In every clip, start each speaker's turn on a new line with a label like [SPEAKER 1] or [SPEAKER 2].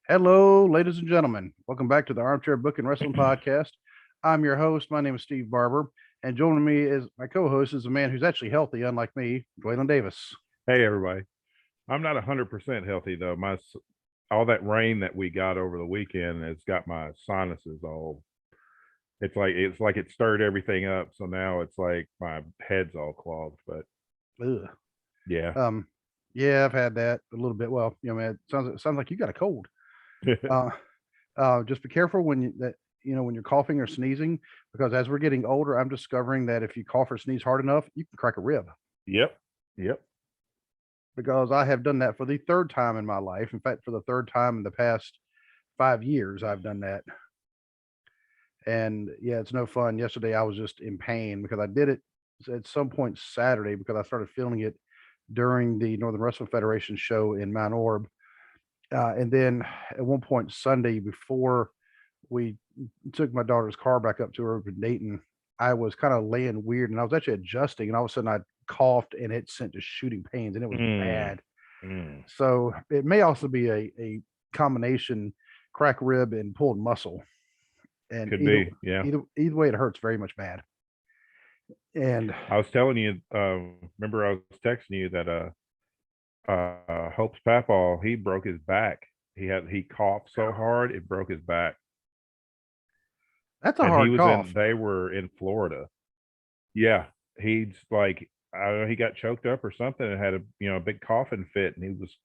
[SPEAKER 1] Hello, ladies and gentlemen. Welcome back to the Armchair Booking Wrestling Podcast. I'm your host. My name is Steve Barber, and joining me is my co-host is a man who's actually healthy, unlike me, Dwaylon Davis.
[SPEAKER 2] Hey everybody. I'm not 100% healthy though. All that rain that we got over the weekend has got my sinuses all. It's like it stirred everything up. So now it's like my head's all clogged. But
[SPEAKER 1] Ugh.
[SPEAKER 2] yeah.
[SPEAKER 1] Um, yeah, I've had that a little bit. Well, man, it sounds like you got a cold. Uh, just be careful when you're coughing or sneezing, because as we're getting older, I'm discovering that if you cough or sneeze hard enough, you can crack a rib.
[SPEAKER 2] Yep. Yep.
[SPEAKER 1] Because I have done that for the third time in my life. In fact, for the third time in the past 5 years, I've done that. And yeah, it's no fun. Yesterday, I was just in pain because I did it at some point Saturday because I started feeling it during the Northern Wrestling Federation show in Mount Orb. And then at one point Sunday, before we took my daughter's car back up to her in Dayton, I was kind of laying weird and I was actually adjusting, and all of a sudden I coughed and it sent to shooting pains and it was
[SPEAKER 2] Mm,
[SPEAKER 1] bad.
[SPEAKER 2] mm.
[SPEAKER 1] So it may also be a combination crack rib and pulled muscle. And
[SPEAKER 2] Could
[SPEAKER 1] either
[SPEAKER 2] be. Yeah.
[SPEAKER 1] either way, it hurts very much bad. And
[SPEAKER 2] I was telling you, remember I was texting you that Hope's Papaw, he broke his back. He coughed so hard it broke his back.
[SPEAKER 1] that's a
[SPEAKER 2] And
[SPEAKER 1] hard cough.
[SPEAKER 2] they were in Florida. Yeah, he's like, I don't know, he got choked up or something and had a big coughing fit, and he was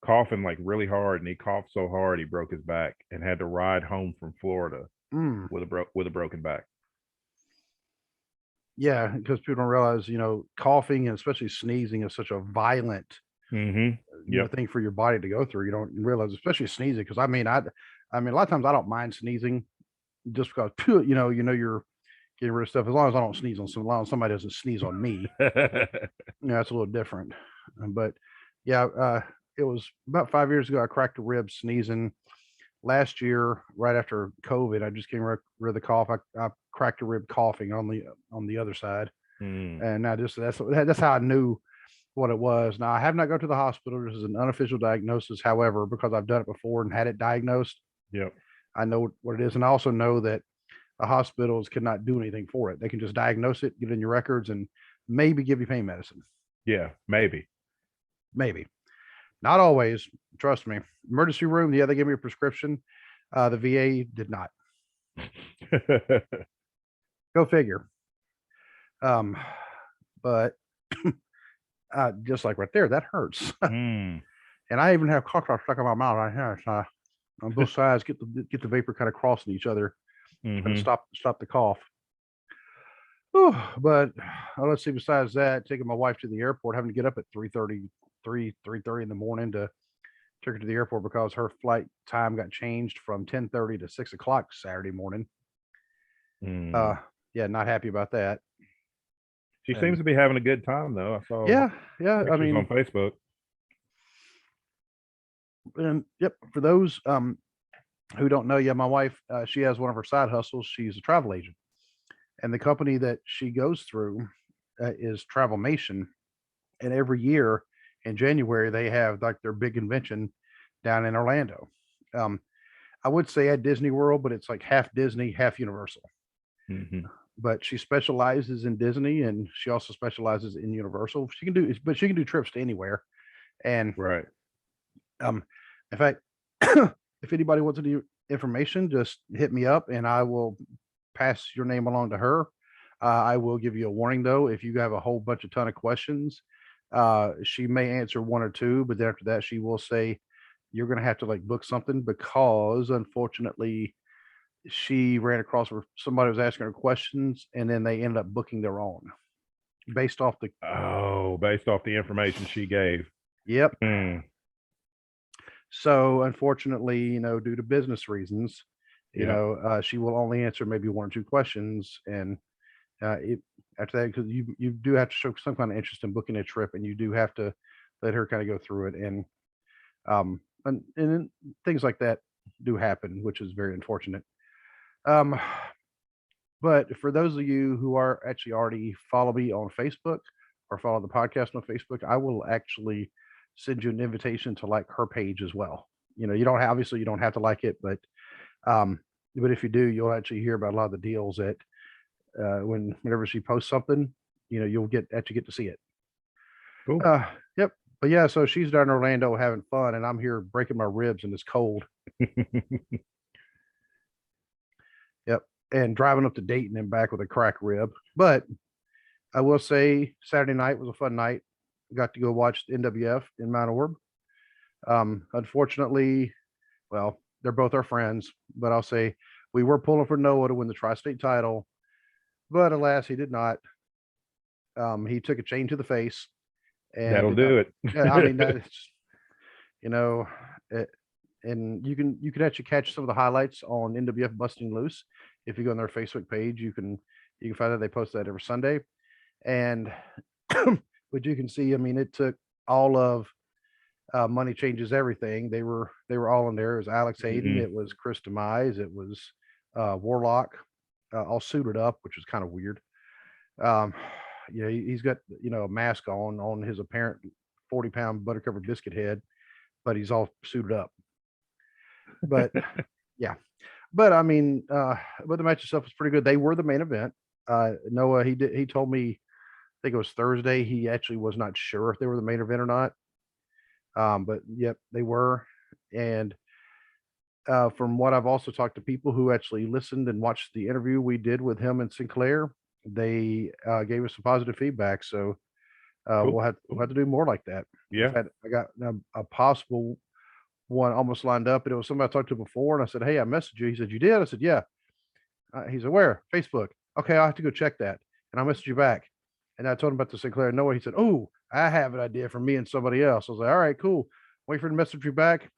[SPEAKER 2] coughing like really hard, and he coughed so hard he broke his back and had to ride home from Florida
[SPEAKER 1] Mm,
[SPEAKER 2] with a broken back.
[SPEAKER 1] yeah, because people don't realize, coughing and especially sneezing is such a violent,
[SPEAKER 2] Mm-hmm. Yep.
[SPEAKER 1] thing for your body to go through. You don't realize, especially sneezing. Because I mean, a lot of times I don't mind sneezing just because, you're getting rid of stuff. As long as I don't sneeze on some, as long as somebody doesn't sneeze on me, it's a little different. But yeah, it was about 5 years ago. I cracked a rib sneezing. Last year, right after COVID, I just came rid of the cough. I cracked a rib coughing on the other side,
[SPEAKER 2] Mm.
[SPEAKER 1] and I just that's how I knew what it was. Now I have not gone to the hospital. This is an unofficial diagnosis. However, because I've done it before and had it diagnosed,
[SPEAKER 2] Yep.
[SPEAKER 1] I know what it is, and I also know that the hospitals cannot do anything for it. They can just diagnose it, get it in your records, and maybe give you pain medicine.
[SPEAKER 2] Yeah, maybe.
[SPEAKER 1] Maybe. Not always. Trust me. Emergency room, yeah, they gave me a prescription. The VA did not. Go figure. Um, but just like right there, that hurts.
[SPEAKER 2] Mm.
[SPEAKER 1] And I even have cough drops stuck in my mouth right here. So on both sides, get the vapor kind of crossing each other, trying to
[SPEAKER 2] Mm-hmm.
[SPEAKER 1] stop the cough. Whew, but let's see. Besides that, taking my wife to the airport, having to get up at 3:30 in the morning to take her to the airport because her flight time got changed from 10:30 to 6 o'clock Saturday morning. Uh,
[SPEAKER 2] Mm.
[SPEAKER 1] yeah, not happy about that.
[SPEAKER 2] She seems
[SPEAKER 1] And
[SPEAKER 2] to be having a good time though. I saw
[SPEAKER 1] yeah, yeah. I
[SPEAKER 2] pictures on
[SPEAKER 1] mean,
[SPEAKER 2] Facebook.
[SPEAKER 1] and yep. For those who don't know, yeah, my wife, she has one of her side hustles. She's a travel agent, and the company that she goes through is Travelmation. And every year in January, they have like their big convention down in Orlando. Um, I would say at Disney World, but it's like half Disney, half Universal.
[SPEAKER 2] Mm-hmm.
[SPEAKER 1] But she specializes in Disney, and she also specializes in Universal. She can do trips to anywhere. And
[SPEAKER 2] Right.
[SPEAKER 1] um, in fact, if anybody wants any information, just hit me up, and I will pass your name along to her. I will give you a warning though, if you have a whole ton of questions, she may answer one or two, but then after that, she will say you're going to have to like book something because unfortunately she ran across where somebody was asking her questions and then they ended up booking their own based off the.
[SPEAKER 2] Oh, based off the information she gave.
[SPEAKER 1] Yep.
[SPEAKER 2] Mm.
[SPEAKER 1] So unfortunately, due to business reasons,
[SPEAKER 2] Yep.
[SPEAKER 1] she will only answer maybe one or two questions, and it after that, because you do have to show some kind of interest in booking a trip, and you do have to let her kind of go through it, and then things like that do happen, which is very unfortunate. Um, but for those of you who are actually already follow me on Facebook or follow the podcast on Facebook, I will actually send you an invitation to like her page as well. you don't have, obviously you don't have to like it, but if you do, you'll actually hear about a lot of the deals that whenever she posts something, you'll actually get to see it.
[SPEAKER 2] Cool.
[SPEAKER 1] Yep. But yeah, so she's down in Orlando having fun, and I'm here breaking my ribs and it's cold. Yep. And driving up to Dayton and back with a cracked rib. But I will say Saturday night was a fun night. Got to go watch NWF in Mount Orb. Unfortunately, well, they're both our friends, but I'll say we were pulling for Noah to win the tri-state title, but alas, he did not. He took a chain to the face, and
[SPEAKER 2] That'll do it.
[SPEAKER 1] Yeah, I mean, that's you know, it, and you can actually catch some of the highlights on NWF Busting Loose. If you go on their Facebook page, you can find that they post that every Sunday, and but you can see, I mean, it took all of Money Changes Everything. They were all in there. It was Alex Hayden,
[SPEAKER 2] Mhm.
[SPEAKER 1] it was Chris Demise, it was Warlock, all suited up, which was kind of weird. He's got a mask on his apparent 40-pound butter covered biscuit head, but he's all suited up. But yeah, but I mean, but the match itself was pretty good. They were the main event. Noah, he told me, I think it was Thursday, he actually was not sure if they were the main event or not. But yep, they were. And from what I've also talked to people who actually listened and watched the interview we did with him and Sinclair, they gave us some positive feedback. So
[SPEAKER 2] Cool.
[SPEAKER 1] we'll have to do more like that. In
[SPEAKER 2] Yeah.
[SPEAKER 1] fact, I got a possible one almost lined up, and it was somebody I talked to before, and I said, "Hey, I messaged you." He said, "You did?" I said, "Yeah." He said, "Where?" "Facebook." "Okay, I'll have to go check that." And I messaged you back, and I told him about the Sinclair Noah. He said, "Oh, I have an idea for me and somebody else." I was like, "All right, cool. Wait for him to message you back."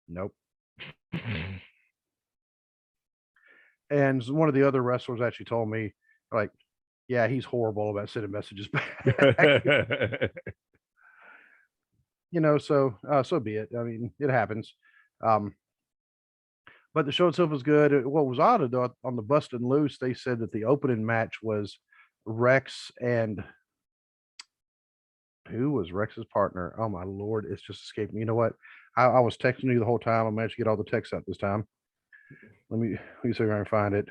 [SPEAKER 1] Nope. And one of the other wrestlers actually told me, like, yeah, he's horrible about sending messages back. So be it. I mean, it happens. Um, but the show itself was good. What was odd though, on the Bustin' Loose, they said that the opening match was Rex and who was Rex's partner? Oh my lord, it's just escaped me. You know what? I was texting you the whole time. I managed to get all the texts out this time. Let me see if I can find it.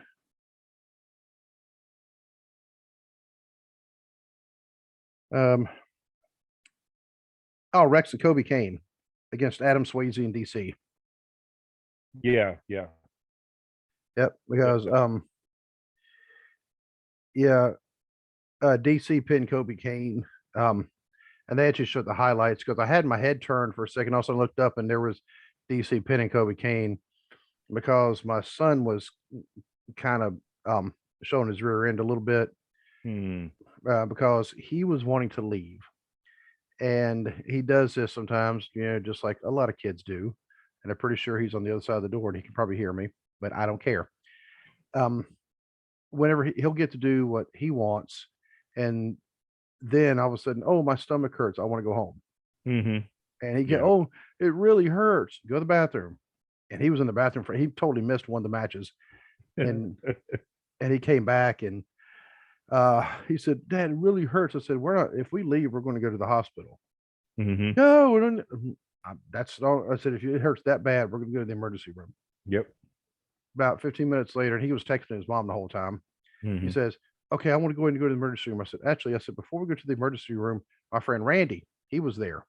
[SPEAKER 1] Rex and Kobe Kane against Adam Swayze and DC.
[SPEAKER 2] Yeah.
[SPEAKER 1] Yep, because DC pinned Kobe Kane. And they actually showed the highlights because I had my head turned for a second. Also looked up and there was DC pinning Kobe Kane because my son was kind of showing his rear end a little bit because he was wanting to leave. And he does this sometimes, just like a lot of kids do. And I'm pretty sure he's on the other side of the door and he can probably hear me, but I don't care. Whenever he'll get to do what he wants, and then all of a sudden, oh, my stomach hurts. I want to go home. And he get, oh, it really hurts. Go to the bathroom. And he was in the bathroom he totally missed one of the matches. And and he came back and he said, "Dad, it really hurts." I said, "We're not. If we leave, we're going to go to the hospital." No, we don't. That's all. I said, "If it hurts that bad, we're going to go to the emergency room."
[SPEAKER 2] Yep.
[SPEAKER 1] About 15 minutes later, and he was texting his mom the whole time. He says, "Okay, I want to go ahead and go to the emergency room." I said, "Actually," I said, "before we go to the emergency room, my friend Randy, he was there.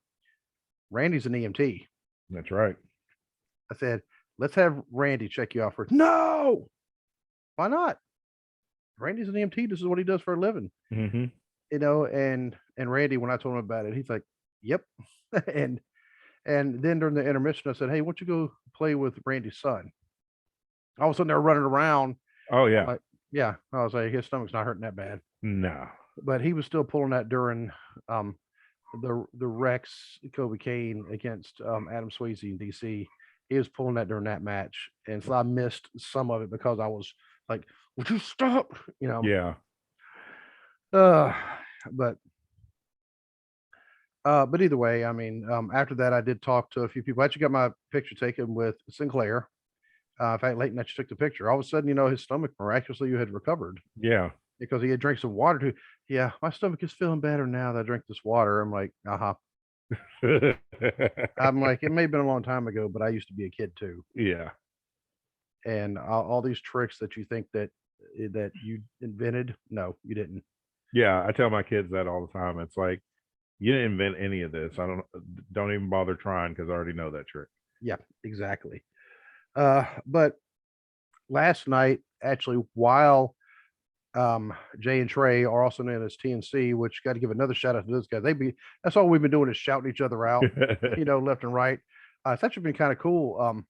[SPEAKER 1] Randy's an EMT."
[SPEAKER 2] That's right.
[SPEAKER 1] I said, "Let's have Randy check you out first." No, why not? Randy's an EMT. This is what he does for a living. And Randy, when I told him about it, he's like, "Yep." and then during the intermission, I said, "Hey, why don't you go play with Randy's son?" All of a sudden, they're running around.
[SPEAKER 2] Oh yeah.
[SPEAKER 1] Like, yeah. I was like, his stomach's not hurting that bad.
[SPEAKER 2] No.
[SPEAKER 1] But he was still pulling that during the Rex Kobe Kane against Adam Swayze in DC. He was pulling that during that match, and so I missed some of it because I was like, "Would you stop?"
[SPEAKER 2] Yeah.
[SPEAKER 1] But either way, I mean, after that, I did talk to a few people. I actually got my picture taken with Sinclair. In fact, Leighton actually took the picture. All of a sudden, his stomach miraculously had recovered
[SPEAKER 2] Yeah.
[SPEAKER 1] because he had drank some water too. Yeah, my stomach is feeling better now that I drank this water. I'm like, I'm like, it may have been a long time ago, but I used to be a kid too.
[SPEAKER 2] Yeah.
[SPEAKER 1] And all these tricks that you think that you invented, no, you didn't.
[SPEAKER 2] Yeah, I tell my kids that all the time. It's like, you didn't invent any of this. Don't even bother trying because I already know that trick.
[SPEAKER 1] Yeah, exactly. But last night, actually, while Jay and Trey are also known as TNC, which got to give another shout out to those guys. That's all we've been doing is shouting each other out, left and right. It's actually been kind of cool.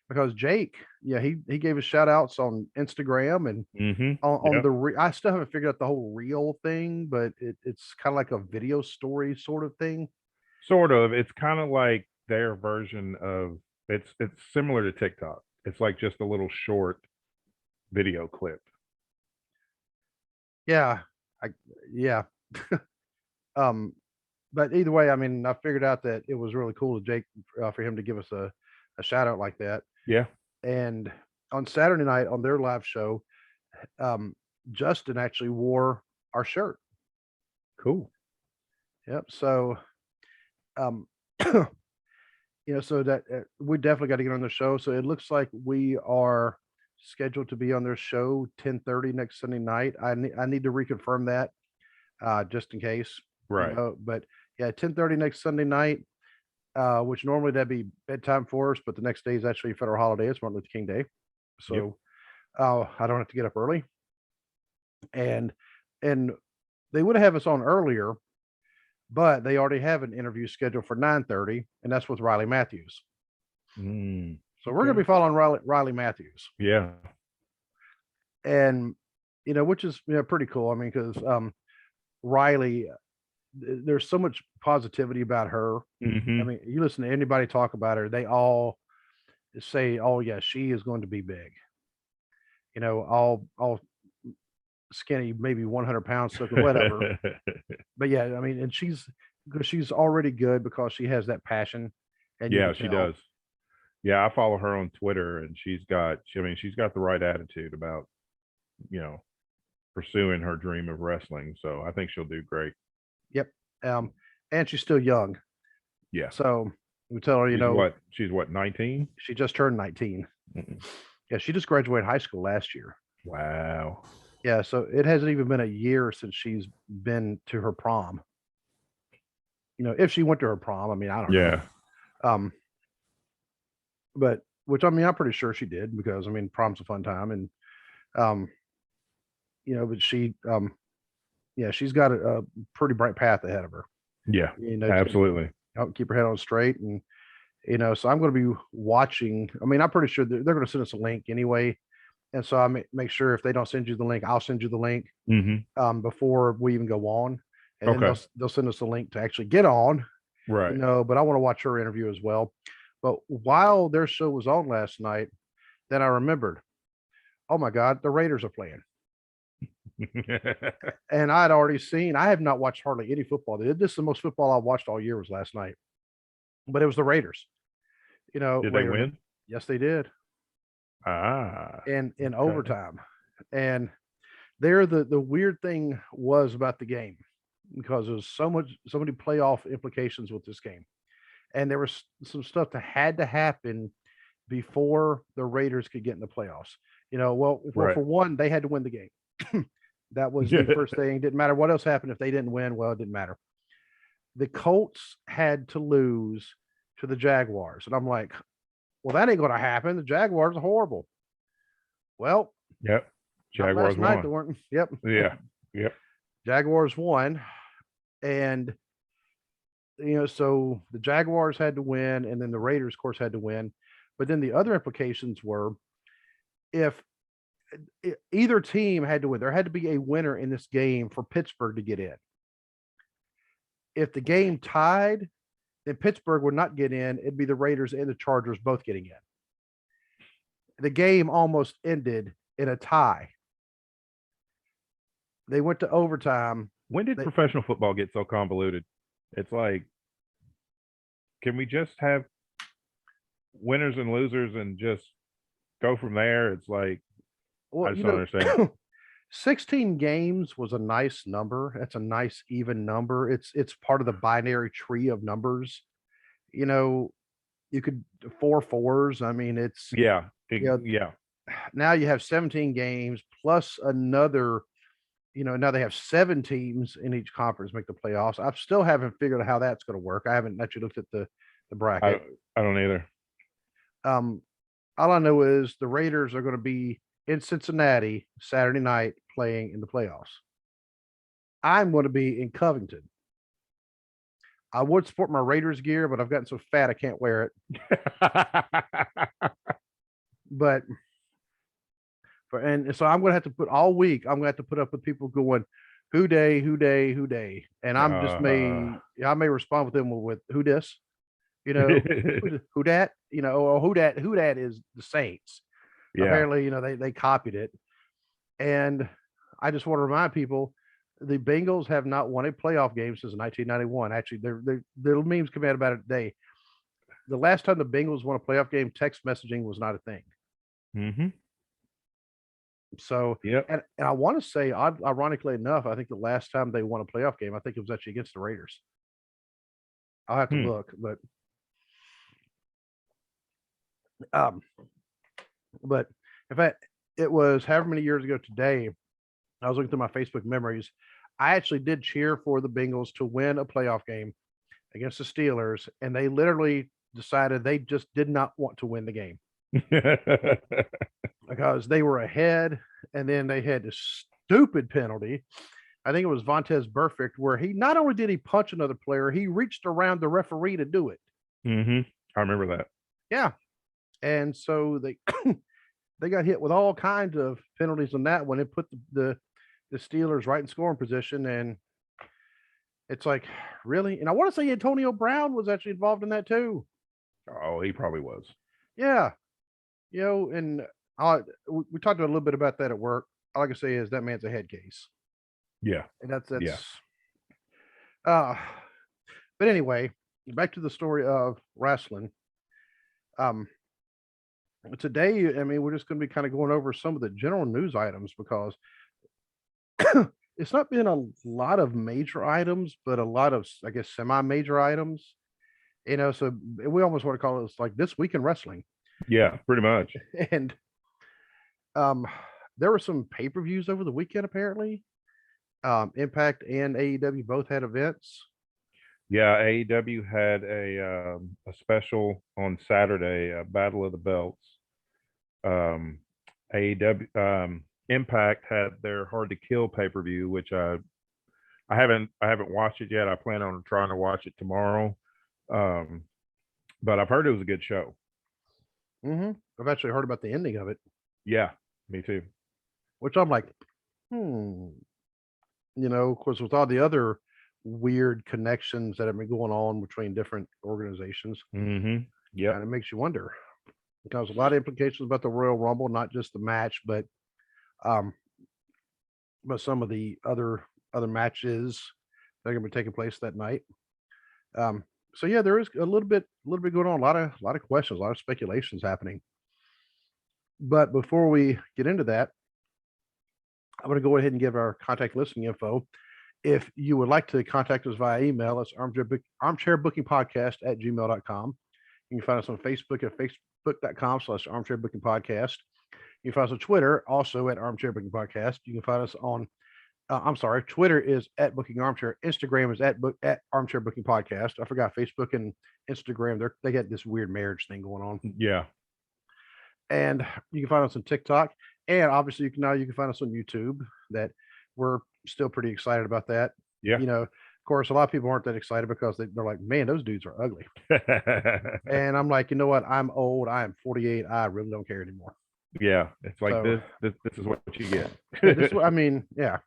[SPEAKER 1] Because Jake, yeah, he gave us shout outs on Instagram and on
[SPEAKER 2] Yep.
[SPEAKER 1] the I still haven't figured out the whole reel thing, but it's kind of like a video story sort of thing.
[SPEAKER 2] Sort of. It's kind of like their version of it's similar to TikTok. It's like just a little short video clip.
[SPEAKER 1] Yeah. Yeah. But either way, I mean, I figured out that it was really cool to Jake for him to give us a shout out like that.
[SPEAKER 2] Yeah.
[SPEAKER 1] And on Saturday night on their live show, Justin actually wore our shirt.
[SPEAKER 2] Cool.
[SPEAKER 1] Yep. So, um, so that we definitely got to get on the show. So it looks like we are scheduled to be on their show 10:30 next Sunday night. I need to reconfirm that just in case.
[SPEAKER 2] Right.
[SPEAKER 1] But yeah, 10:30 next Sunday night, which normally that'd be bedtime for us, but the next day is actually a federal holiday. It's Martin Luther King Day. So I don't have to get up early. And they would have us on earlier, but they already have an interview scheduled for 9:30, and that's with Riley Matthews. So we're going to be following Riley Matthews.
[SPEAKER 2] Yeah.
[SPEAKER 1] And, which is pretty cool. I mean, because Riley, there's so much positivity about her. I mean, you listen to anybody talk about her, they all say, "Oh yeah, she is going to be big." All skinny, maybe 100 pounds, so whatever. But yeah, I mean, and she's already good because she has that passion. And
[SPEAKER 2] yeah, she does. Yeah, I follow her on Twitter, and she's got the right attitude about pursuing her dream of wrestling. So I think she'll do great.
[SPEAKER 1] Yep. And she's still young.
[SPEAKER 2] Yeah.
[SPEAKER 1] So we tell her,
[SPEAKER 2] she's what, 19?
[SPEAKER 1] She just turned 19. Yeah, she just graduated high school last year.
[SPEAKER 2] Wow.
[SPEAKER 1] Yeah, so it hasn't even been a year since she's been to her prom. If she went to her prom, I mean, I don't know. But which, I mean, I'm pretty sure she did because, I mean, prom's a fun time. And, but she, she's got a pretty bright path ahead of her.
[SPEAKER 2] Yeah, absolutely.
[SPEAKER 1] Help keep her head on straight. And, so I'm going to be watching. I mean, I'm pretty sure they're going to send us a link anyway. And so I make sure if they don't send you the link, I'll send you the link before we even go on. And then they'll send us a link to actually get on.
[SPEAKER 2] Right.
[SPEAKER 1] But I want to watch her interview as well. But while their show was on last night, then I remembered, oh my God, the Raiders are playing. And I have not watched hardly any football. This is the most football I've watched all year was last night. But it was the Raiders.
[SPEAKER 2] Did they win?
[SPEAKER 1] Yes, they did. In overtime. And the weird thing was about the game, because there's so many playoff implications with this game. And there was some stuff that had to happen before the Raiders could get in the playoffs. For one, they had to win the game. That was the first thing. Didn't matter what else happened. If they didn't win, well, it didn't matter. The Colts had to lose to the Jaguars. And I'm like, well, that ain't going to happen. The Jaguars are horrible. Well,
[SPEAKER 2] yep. Jaguars won.
[SPEAKER 1] They weren't. Yep.
[SPEAKER 2] Yeah. Yep.
[SPEAKER 1] Jaguars won. And, so the Jaguars had to win, and then the Raiders, of course, had to win. But then the other implications were, if either team had to win, there had to be a winner in this game for Pittsburgh to get in. If the game tied, then Pittsburgh would not get in. It'd be the Raiders and the Chargers both getting in. The game almost ended in a tie. They went to overtime.
[SPEAKER 2] When did professional football get so convoluted? It's like, can we just have winners and losers and just go from there? It's like, I just don't understand.
[SPEAKER 1] 16 games was a nice number. That's a nice even number. It's part of the binary tree of numbers. You know, you could four fours. I mean, it's
[SPEAKER 2] Yeah.
[SPEAKER 1] you know,
[SPEAKER 2] Yeah.
[SPEAKER 1] now you have 17 games plus another, now they have 7 teams in each conference make the playoffs. I still haven't figured out how that's going to work. I haven't actually looked at the
[SPEAKER 2] I
[SPEAKER 1] bracket.
[SPEAKER 2] I don't either.
[SPEAKER 1] Um, all I know is the Raiders are going to be in Cincinnati Saturday night playing in the playoffs. I'm going to be in Covington. I would support my Raiders gear, but I've gotten so fat I can't wear it. But and so I'm going to have to put all week. I'm going to have to put up with people going, "Who day, who day, who day," and I may respond with them with "Who dis," who dat, or who dat is the Saints.
[SPEAKER 2] Yeah.
[SPEAKER 1] Apparently, they copied it, and I just want to remind people the Bengals have not won a playoff game since 1991. Actually, their memes come out about it today. The last time the Bengals won a playoff game, text messaging was not a thing.
[SPEAKER 2] Mm-hmm.
[SPEAKER 1] So,
[SPEAKER 2] Yep.
[SPEAKER 1] and I want to say, ironically enough, I think the last time they won a playoff game, I think it was actually against the Raiders. I'll have to look, but in fact, it was however many years ago today. I was looking through my Facebook memories. I actually did cheer for the Bengals to win a playoff game against the Steelers, and they literally decided they just did not want to win the game because they were ahead, and then they had this stupid penalty. I think it was Vontaze Burfict, where he not only did he punch another player, he reached around the referee to do it.
[SPEAKER 2] Mm-hmm. I remember that.
[SPEAKER 1] Yeah, and so they they got hit with all kinds of penalties on that one. It put the Steelers right in scoring position, and it's like, really? And I want to say Antonio Brown was actually involved in that too.
[SPEAKER 2] Oh, he probably was.
[SPEAKER 1] Yeah, and we talked a little bit about that at work. All I can say is that man's a head case.
[SPEAKER 2] Yeah,
[SPEAKER 1] and that's
[SPEAKER 2] yeah.
[SPEAKER 1] But anyway, back to the story of wrestling. Today, I mean, we're just going to be kind of going over some of the general news items because it's not been a lot of major items, but a lot of, I guess, semi-major items. So we almost want to call it like this week in wrestling.
[SPEAKER 2] Yeah, pretty much.
[SPEAKER 1] And there were some pay-per-views over the weekend, apparently. Impact and AEW both had events.
[SPEAKER 2] Yeah, AEW had a special on Saturday, Battle of the Belts. AEW Impact had their Hard to Kill pay-per-view, which I haven't watched it yet. I plan on trying to watch it tomorrow. But I've heard it was a good show.
[SPEAKER 1] Mm-hmm. I've actually heard about the ending of it.
[SPEAKER 2] Yeah, me too.
[SPEAKER 1] Which I'm like, of course, with all the other weird connections that have been going on between different organizations.
[SPEAKER 2] Mm-hmm. Yeah,
[SPEAKER 1] and it makes you wonder because a lot of implications about the Royal Rumble, not just the match, but some of the other matches that are going to be taking place that night. So yeah, there is a little bit going on. A lot of questions, a lot of speculations happening. But before we get into that, I'm going to go ahead and give our contact listing info. If you would like to contact us via email, it's armchairbookingpodcast@gmail.com. You can find us on Facebook at facebook.com/armchairbookingpodcast. You can find us on Twitter, also at armchairbookingpodcast. You can find us on, Twitter is at bookingarmchair. Instagram is at armchairbookingpodcast. I forgot Facebook and Instagram. They got this weird marriage thing going on.
[SPEAKER 2] Yeah.
[SPEAKER 1] And you can find us on TikTok. And obviously you can find us on YouTube. That we're still pretty excited about that.
[SPEAKER 2] Yeah.
[SPEAKER 1] Of course, a lot of people aren't that excited because they're like, man, those dudes are ugly. And I'm like, you know what? I'm old. I am 48. I really don't care anymore.
[SPEAKER 2] Yeah. It's like this is what you get.
[SPEAKER 1] I mean, yeah.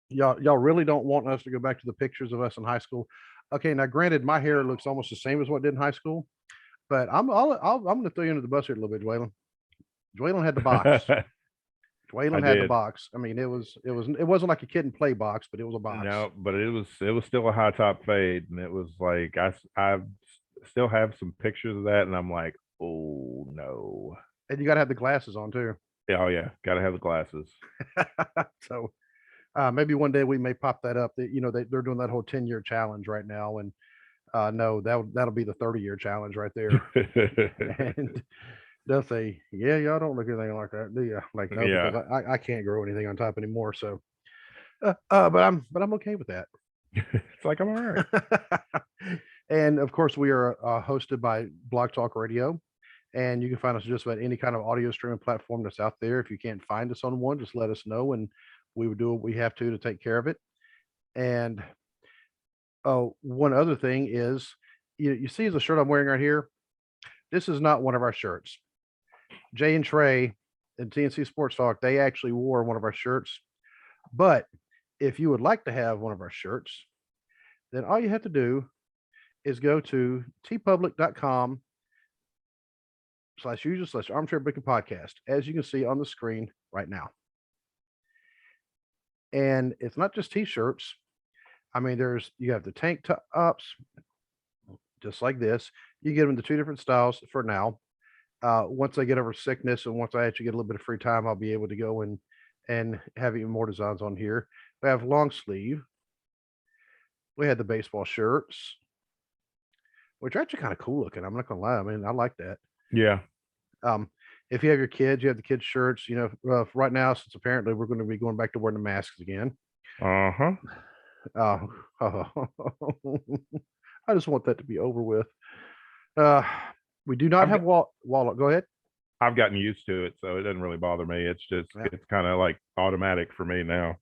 [SPEAKER 1] Y'all really don't want us to go back to the pictures of us in high school. Okay, now granted, my hair looks almost the same as what it did in high school, but I'm going to throw you under the bus here a little bit, Dwaylen. Dwaylen had the box. Dwaylen had the box. I mean, it wasn't like a kid and play box, but it was a box.
[SPEAKER 2] No, but it was still a high top fade, and it was like I still have some pictures of that, and I'm like, oh no.
[SPEAKER 1] And you got to have the glasses on too.
[SPEAKER 2] Oh yeah, gotta have the glasses.
[SPEAKER 1] So maybe one day we may pop that up. That they're doing that whole 10-year challenge right now, and no, that'll be the 30-year challenge right there. And they'll say, "Yeah, y'all don't look anything like that, do you?" Like, no, because
[SPEAKER 2] Yeah.
[SPEAKER 1] I can't grow anything on top anymore. So, but I'm okay with that.
[SPEAKER 2] It's like I'm all right.
[SPEAKER 1] And of course, we are hosted by Blog Talk Radio, and you can find us just about any kind of audio streaming platform that's out there. If you can't find us on one, just let us know, and we would do what we have to take care of it. And oh, one other thing is, you see the shirt I'm wearing right here. This is not one of our shirts. Jay and Trey and TNC Sports Talk, they actually wore one of our shirts. But if you would like to have one of our shirts, then all you have to do is go to tpublic.com/user/armchair booking podcast, as you can see on the screen right now. And it's not just t-shirts. I mean, you have the tank tops, just like this. You get them in the two different styles for now. Once I get over sickness and once I actually get a little bit of free time, I'll be able to go and have even more designs on here. We have long sleeve. We had the baseball shirts, which are actually kind of cool looking. I'm not gonna lie. I mean, I like that.
[SPEAKER 2] Yeah.
[SPEAKER 1] If you have your kids, you have the kids' shirts. Right now, since apparently we're going to be going back to wearing the masks again.
[SPEAKER 2] Uh-huh.
[SPEAKER 1] I just want that to be over with. We do not have wallet. Go ahead.
[SPEAKER 2] I've gotten used to it, so it doesn't really bother me. It's just it's kind of like automatic for me now.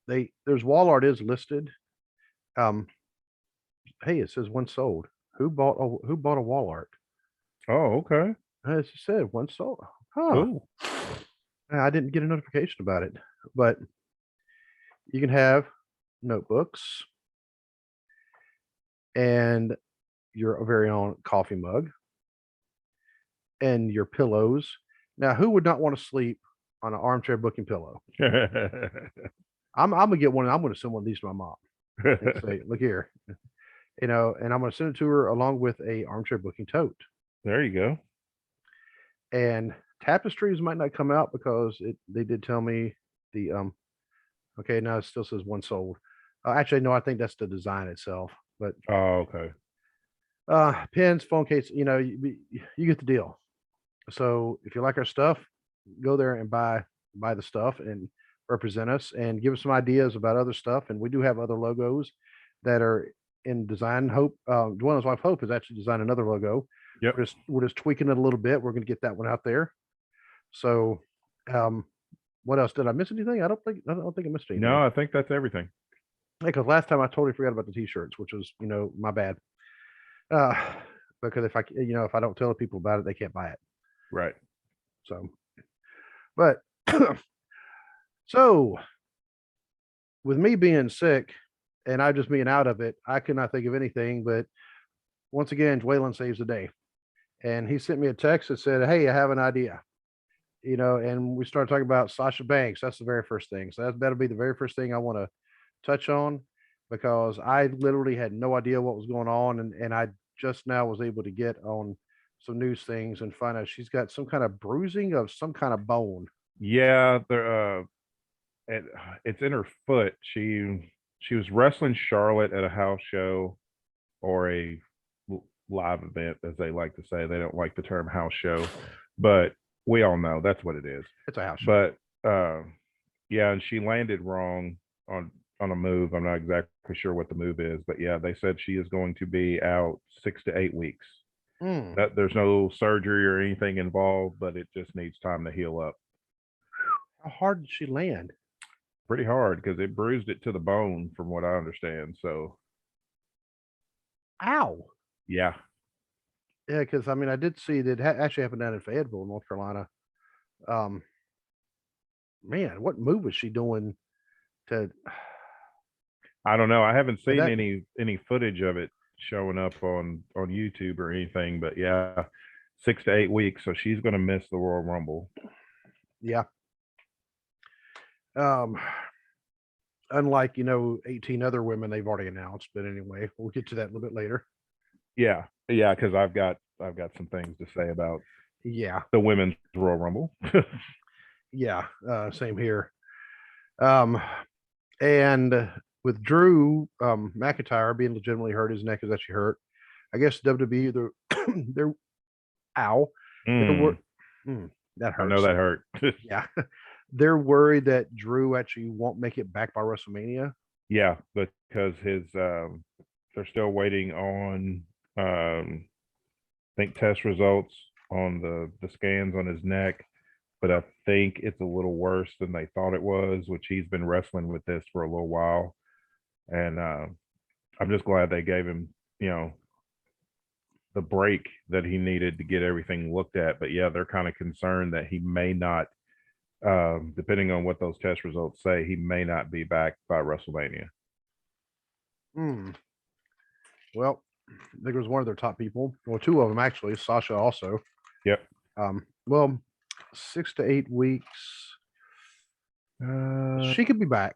[SPEAKER 1] There's wall art is listed. Hey, it says one sold. Who bought a wall art?
[SPEAKER 2] Oh, okay.
[SPEAKER 1] As it said, one sold. Huh.
[SPEAKER 2] Cool.
[SPEAKER 1] I didn't get a notification about it, but you can have notebooks and your very own coffee mug and your pillows. Now, who would not want to sleep on an armchair booking pillow? I'm gonna get one. I'm gonna send one of these to my mom and say, "Look here," and I'm gonna send it to her along with a armchair booking tote.
[SPEAKER 2] There you go.
[SPEAKER 1] And tapestries might not come out because they did tell me the okay, now it still says one sold. Actually, no, I think that's the design itself. But
[SPEAKER 2] okay.
[SPEAKER 1] Pens, phone case, you get the deal. So if you like our stuff, go there and buy the stuff and represent us and give us some ideas about other stuff. And we do have other logos that are in design. Hope Dwayne's wife Hope has actually designed another logo.
[SPEAKER 2] Yep.
[SPEAKER 1] We're just tweaking it a little bit. We're going to get that one out there. So, what else? Did I miss anything? I don't think I missed anything.
[SPEAKER 2] No, I think that's everything.
[SPEAKER 1] Because last time I totally forgot about the t-shirts, which was my bad. Because if I don't tell people about it, they can't buy it.
[SPEAKER 2] Right.
[SPEAKER 1] So, but so with me being sick and I just being out of it, I could not think of anything. But once again, Dwaylen saves the day, and he sent me a text that said, "Hey, I have an idea." And we started talking about Sasha Banks. That's the very first thing. So that'll be the very first thing I want to touch on, because I literally had no idea what was going on, and I just now was able to get on some news things and find out she's got some kind of bruising of some kind of bone.
[SPEAKER 2] Yeah, it's in her foot. She was wrestling Charlotte at a house show or a live event, as they like to say. They don't like the term house show, but we all know that's what it is.
[SPEAKER 1] It's a house show.
[SPEAKER 2] But yeah, and she landed wrong on a move. I'm not exactly sure what the move is, but yeah, they said she is going to be out 6 to 8 weeks. That there's no surgery or anything involved, but it just needs time to heal up.
[SPEAKER 1] How hard did she land?
[SPEAKER 2] Pretty hard, because it bruised it to the bone, from what I understand. So,
[SPEAKER 1] ow.
[SPEAKER 2] Yeah.
[SPEAKER 1] Yeah, because I mean, I did see that actually happened down in Fayetteville, North Carolina. Man, what move was she doing to?
[SPEAKER 2] I don't know. I haven't seen any footage of it showing up on YouTube or anything, but yeah, 6 to 8 weeks. So she's going to miss the Royal Rumble.
[SPEAKER 1] Yeah. Unlike 18 other women they've already announced, but anyway, we'll get to that a little bit later.
[SPEAKER 2] Yeah, because I've got some things to say about
[SPEAKER 1] Yeah.
[SPEAKER 2] the women's Royal Rumble.
[SPEAKER 1] Yeah. Same here. Um, and with Drew McIntyre being legitimately hurt, his neck is actually hurt. I guess WWE they're ow. They're
[SPEAKER 2] Mm,
[SPEAKER 1] that
[SPEAKER 2] I know
[SPEAKER 1] hurts.
[SPEAKER 2] that hurt.
[SPEAKER 1] Yeah. They're worried that Drew actually won't make it back by WrestleMania.
[SPEAKER 2] Yeah, because his they're still waiting on I think test results on the scans on his neck, but I think it's a little worse than they thought it was, which he's been wrestling with this for a little while. And I'm just glad they gave him, you know, the break that he needed to get everything looked at. But yeah, they're kind of concerned that he may not, depending on what those test results say, he may not be back by WrestleMania.
[SPEAKER 1] Hmm. Well, I think it was one of their top people. Well, two of them actually. Sasha also.
[SPEAKER 2] Yep.
[SPEAKER 1] Well, 6 to 8 weeks. She could be back.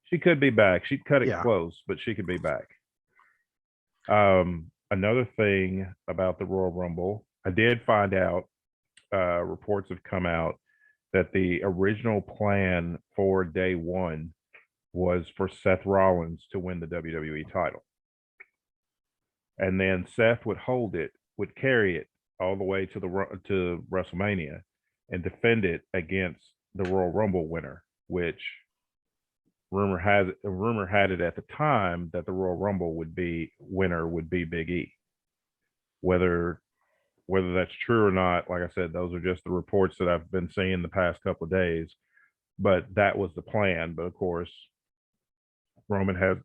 [SPEAKER 2] She could be back. She'd cut it
[SPEAKER 1] Yeah.
[SPEAKER 2] close, but she could be back. Another thing about the Royal Rumble, I did find out, reports have come out that the original plan for day one was for Seth Rollins to win the WWE title. And then Seth would hold it, would carry it all the way to WrestleMania and defend it against the Royal Rumble winner, which rumor had it at the time that the Royal Rumble winner would be Big E. Whether that's true or not, like I said, those are just the reports that I've been seeing the past couple of days. But that was the plan. But of course, Roman had,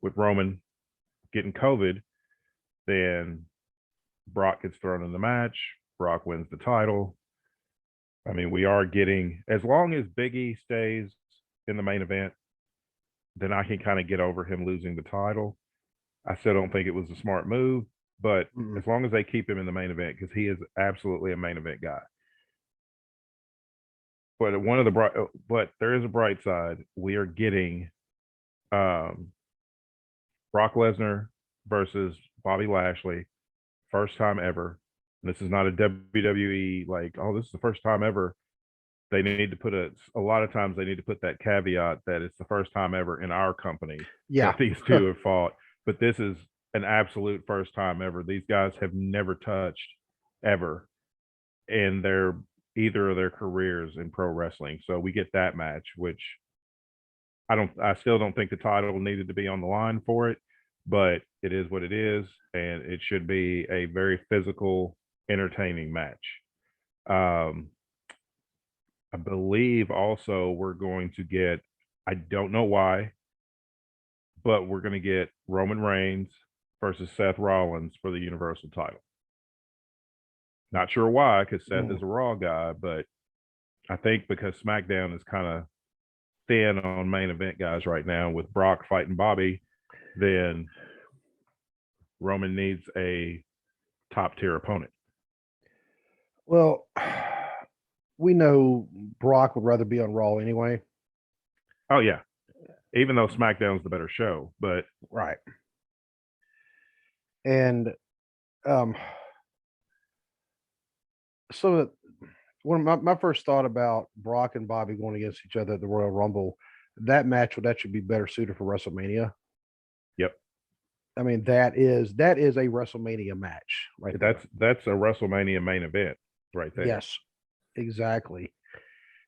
[SPEAKER 2] with Roman getting COVID, then Brock gets thrown in the match. Brock wins the title. I mean, we are getting, as long as Big E stays in the main event, then I can kind of get over him losing the title. I still don't think it was a smart move, but as long as they keep him in the main event, because he is absolutely a main event guy. But but there is a bright side. We are getting Brock Lesnar versus Bobby Lashley, first time ever. This is not a WWE like, oh, this is the first time ever. They need to put a lot of times they need to put that caveat that it's the first time ever in our company that these two have fought. But this is an absolute first time ever. These guys have never touched ever in either of their careers in pro wrestling. So we get that match, which I still don't think the title needed to be on the line for it, but it is what it is, and it should be a very physical, entertaining match. I believe also we're going to get, I don't know why, but we're going to get Roman Reigns versus Seth Rollins for the Universal title. Not sure why, because Seth is a Raw guy, but I think because SmackDown is kind of thin on main event guys right now with Brock fighting Bobby, then Roman needs a top tier opponent.
[SPEAKER 1] Well, we know Brock would rather be on Raw anyway.
[SPEAKER 2] Oh yeah, even though SmackDown's the better show, but
[SPEAKER 1] right. And so when my first thought about Brock and Bobby going against each other at the Royal Rumble, that match would actually be better suited for WrestleMania.
[SPEAKER 2] Yep.
[SPEAKER 1] I mean, that is a WrestleMania match, right?
[SPEAKER 2] That's a WrestleMania main event right there.
[SPEAKER 1] Yes, exactly.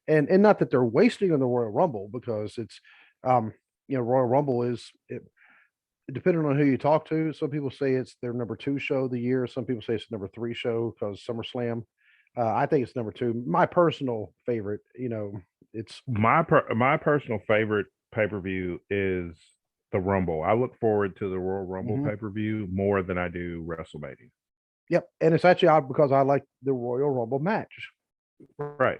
[SPEAKER 1] And not that they're wasting on the Royal Rumble, because it's Royal Rumble is depending on who you talk to. Some people say it's their number 2 show of the year. Some people say it's number 3 show because SummerSlam. I think it's number 2. My personal favorite, it's
[SPEAKER 2] my personal favorite pay-per-view is the Rumble. I look forward to the Royal Rumble pay-per-view more than I do WrestleMania.
[SPEAKER 1] Yep. And it's actually odd because I like the Royal Rumble match.
[SPEAKER 2] Right.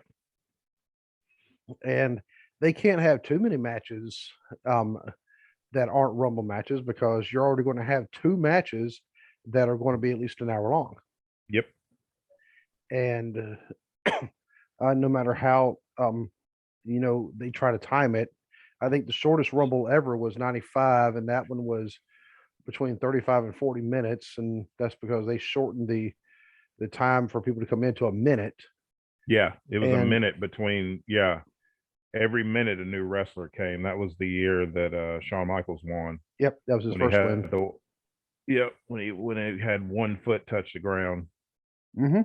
[SPEAKER 1] And they can't have too many matches that aren't Rumble matches, because you're already going to have 2 matches that are going to be at least an hour long.
[SPEAKER 2] Yep.
[SPEAKER 1] And no matter how they try to time it, I think the shortest Rumble ever was 95, and that one was between 35 and 40 minutes, and that's because they shortened the the time for people to come into a minute.
[SPEAKER 2] Yeah, it was a
[SPEAKER 1] And-
[SPEAKER 2] minute between. Yeah, every minute a new wrestler came. That was the year that Shawn Michaels won.
[SPEAKER 1] Yep, that was his
[SPEAKER 2] When he
[SPEAKER 1] first
[SPEAKER 2] had
[SPEAKER 1] win.
[SPEAKER 2] Yep, when he had 1 foot touch the ground.
[SPEAKER 1] Mm-hmm.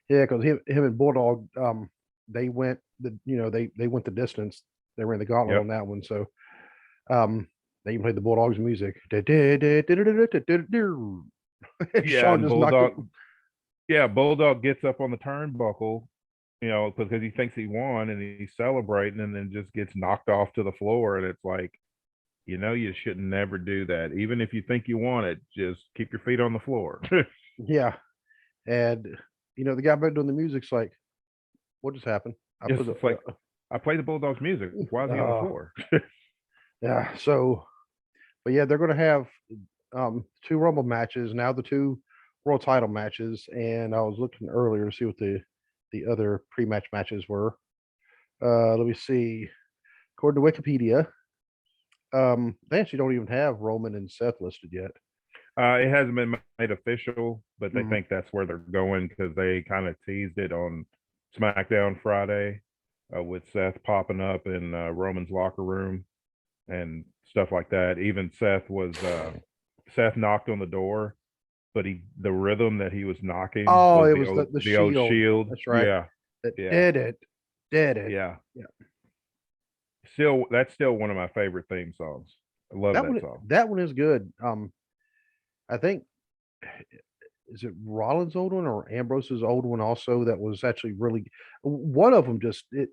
[SPEAKER 1] Yeah, because him and Bulldog, they went they went the distance. They ran the gauntlet
[SPEAKER 2] Yep.
[SPEAKER 1] on that one. So they even played the Bulldog's music. And
[SPEAKER 2] Yeah,
[SPEAKER 1] Shawn
[SPEAKER 2] and
[SPEAKER 1] just knocked it.
[SPEAKER 2] Bulldog gets up on the turnbuckle, because he thinks he won and he's celebrating, and then just gets knocked off to the floor. And it's like, you should never do that. Even if you think you won it, just keep your feet on the floor.
[SPEAKER 1] Yeah. And the guy back doing the music's like, what just happened?
[SPEAKER 2] It's like, I play the Bulldog's music. Why is he on the floor?
[SPEAKER 1] Yeah. So, but yeah, they're going to have 2 Rumble matches now, the 2 world title matches, and I was looking earlier to see what the other pre-match matches were. Let me see. According to Wikipedia, they actually don't even have Roman and Seth listed yet.
[SPEAKER 2] It hasn't been made official, but they
[SPEAKER 1] Mhm.
[SPEAKER 2] think that's where they're going because they kind of teased it on SmackDown Friday, with Seth popping up in Roman's locker room and stuff like that. Even Seth knocked on the door, but the rhythm that he was knocking
[SPEAKER 1] Oh,
[SPEAKER 2] was
[SPEAKER 1] it was the
[SPEAKER 2] old
[SPEAKER 1] Shield.
[SPEAKER 2] Shield.
[SPEAKER 1] That's right.
[SPEAKER 2] Yeah,
[SPEAKER 1] That
[SPEAKER 2] yeah.
[SPEAKER 1] did it.
[SPEAKER 2] Yeah.
[SPEAKER 1] Yeah.
[SPEAKER 2] That's still one of my favorite theme songs. I love that song.
[SPEAKER 1] That one is good. I think, is it Rollins' old one or Ambrose's old one also that was actually really, one of them just it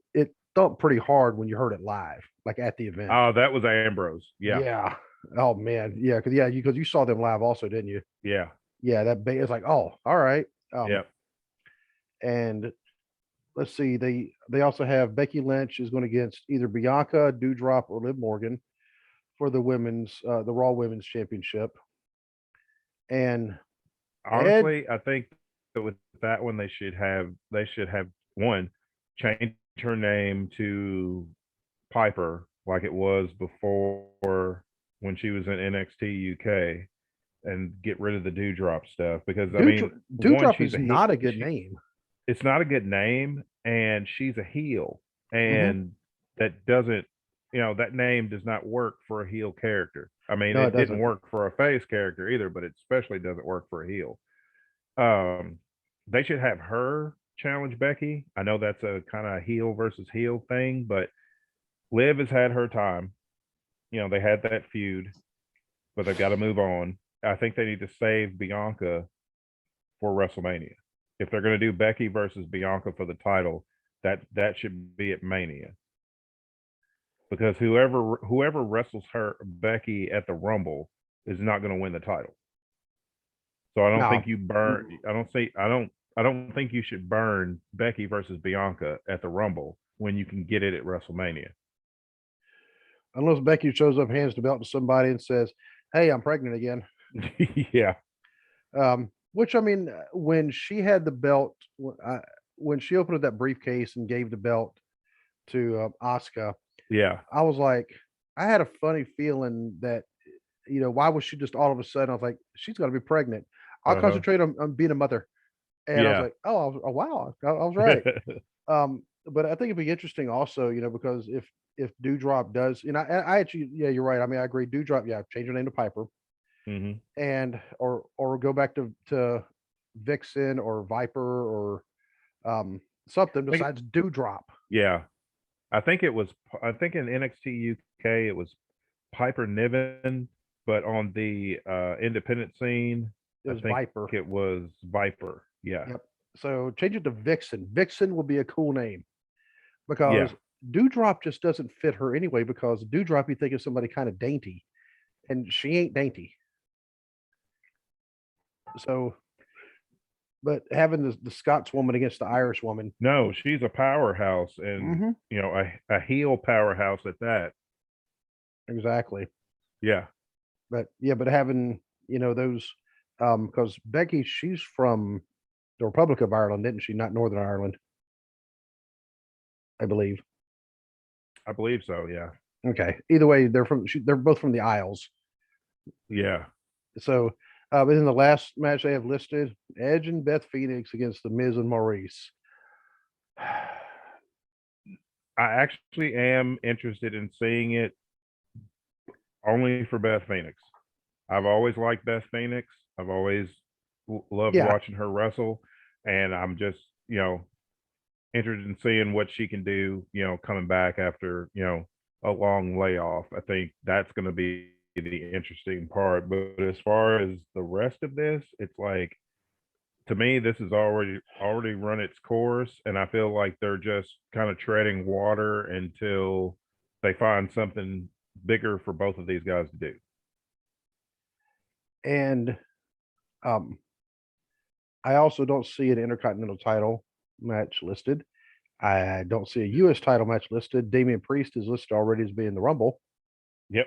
[SPEAKER 1] thumped pretty hard when you heard it live, like at the event.
[SPEAKER 2] Oh, that was Ambrose. Yeah.
[SPEAKER 1] Yeah. Oh man. Yeah. Because you saw them live also, didn't you?
[SPEAKER 2] Yeah.
[SPEAKER 1] Yeah. That is like, oh, all right.
[SPEAKER 2] Yeah.
[SPEAKER 1] And let's see. They also have Becky Lynch is going against either Bianca, Doudrop, or Liv Morgan for the Raw Women's Championship. And
[SPEAKER 2] Honestly, I think that with that one they should have one, change her name to Piper like it was before when she was in NXT UK, and get rid of the Doudrop stuff, because I mean,
[SPEAKER 1] Doudrop is not a good name.
[SPEAKER 2] It's not a good name, and she's a heel, and that doesn't, that name does not work for a heel character. I mean,
[SPEAKER 1] No,
[SPEAKER 2] it
[SPEAKER 1] it
[SPEAKER 2] didn't
[SPEAKER 1] doesn't.
[SPEAKER 2] work for a face character either, but it especially doesn't work for a heel. They should have her challenge Becky. I know that's a kind of heel versus heel thing, but Liv has had her time. They had that feud, but they've got to move on. I think they need to save Bianca for WrestleMania. If they're going to do Becky versus Bianca for the title, that should be at Mania. Because whoever wrestles Becky at the Rumble is not going to win the title. So I don't think you burn. I don't think you should burn Becky versus Bianca at the Rumble when you can get it at WrestleMania.
[SPEAKER 1] Unless Becky shows up, hands the belt to somebody, and says, "Hey, I'm pregnant again."
[SPEAKER 2] Yeah.
[SPEAKER 1] Which, I mean, when she had the belt, when she opened up that briefcase and gave the belt to Asuka,
[SPEAKER 2] Yeah.
[SPEAKER 1] I was like, I had a funny feeling that, why was she just all of a sudden? I was like, she's got to be pregnant. I'll concentrate on being a mother. And I was like, oh, wow, I was right. But I think it'd be interesting also, because if Doudrop does, I actually, yeah, you're right. I mean, I agree. Doudrop, yeah, change her name to Piper. And or go back to Vixen or Viper or something besides Doudrop.
[SPEAKER 2] Yeah, I think in NXT UK it was Piper Niven, but on the independent scene
[SPEAKER 1] It was Viper.
[SPEAKER 2] It was Viper. Yeah.
[SPEAKER 1] Yep. So change it to Vixen. Vixen would be a cool name because Doudrop just doesn't fit her anyway, because Doudrop you think of somebody kind of dainty, and she ain't dainty. So, but having the Scots woman against the Irish woman.
[SPEAKER 2] No, she's a powerhouse, and a heel powerhouse at that.
[SPEAKER 1] Exactly.
[SPEAKER 2] Yeah.
[SPEAKER 1] But having, those, because Becky, she's from the Republic of Ireland, didn't she? Not Northern Ireland, I believe.
[SPEAKER 2] I believe so. Yeah.
[SPEAKER 1] Okay. Either way, they're both from the Isles.
[SPEAKER 2] Yeah.
[SPEAKER 1] So, in the last match they have listed Edge and Beth Phoenix against the Miz and Maurice.
[SPEAKER 2] I actually am interested in seeing it only for Beth Phoenix. I've always liked Beth Phoenix. I've always loved watching her wrestle, and I'm just, interested in seeing what she can do, coming back after, a long layoff. I think that's going to be the interesting part. But as far as the rest of this, it's like, to me, this has already run its course, and I feel like they're just kind of treading water until they find something bigger for both of these guys to do.
[SPEAKER 1] And I also don't see an Intercontinental title match listed. I don't see a U.S. title match listed. Damian Priest is listed already as being the Rumble.
[SPEAKER 2] Yep.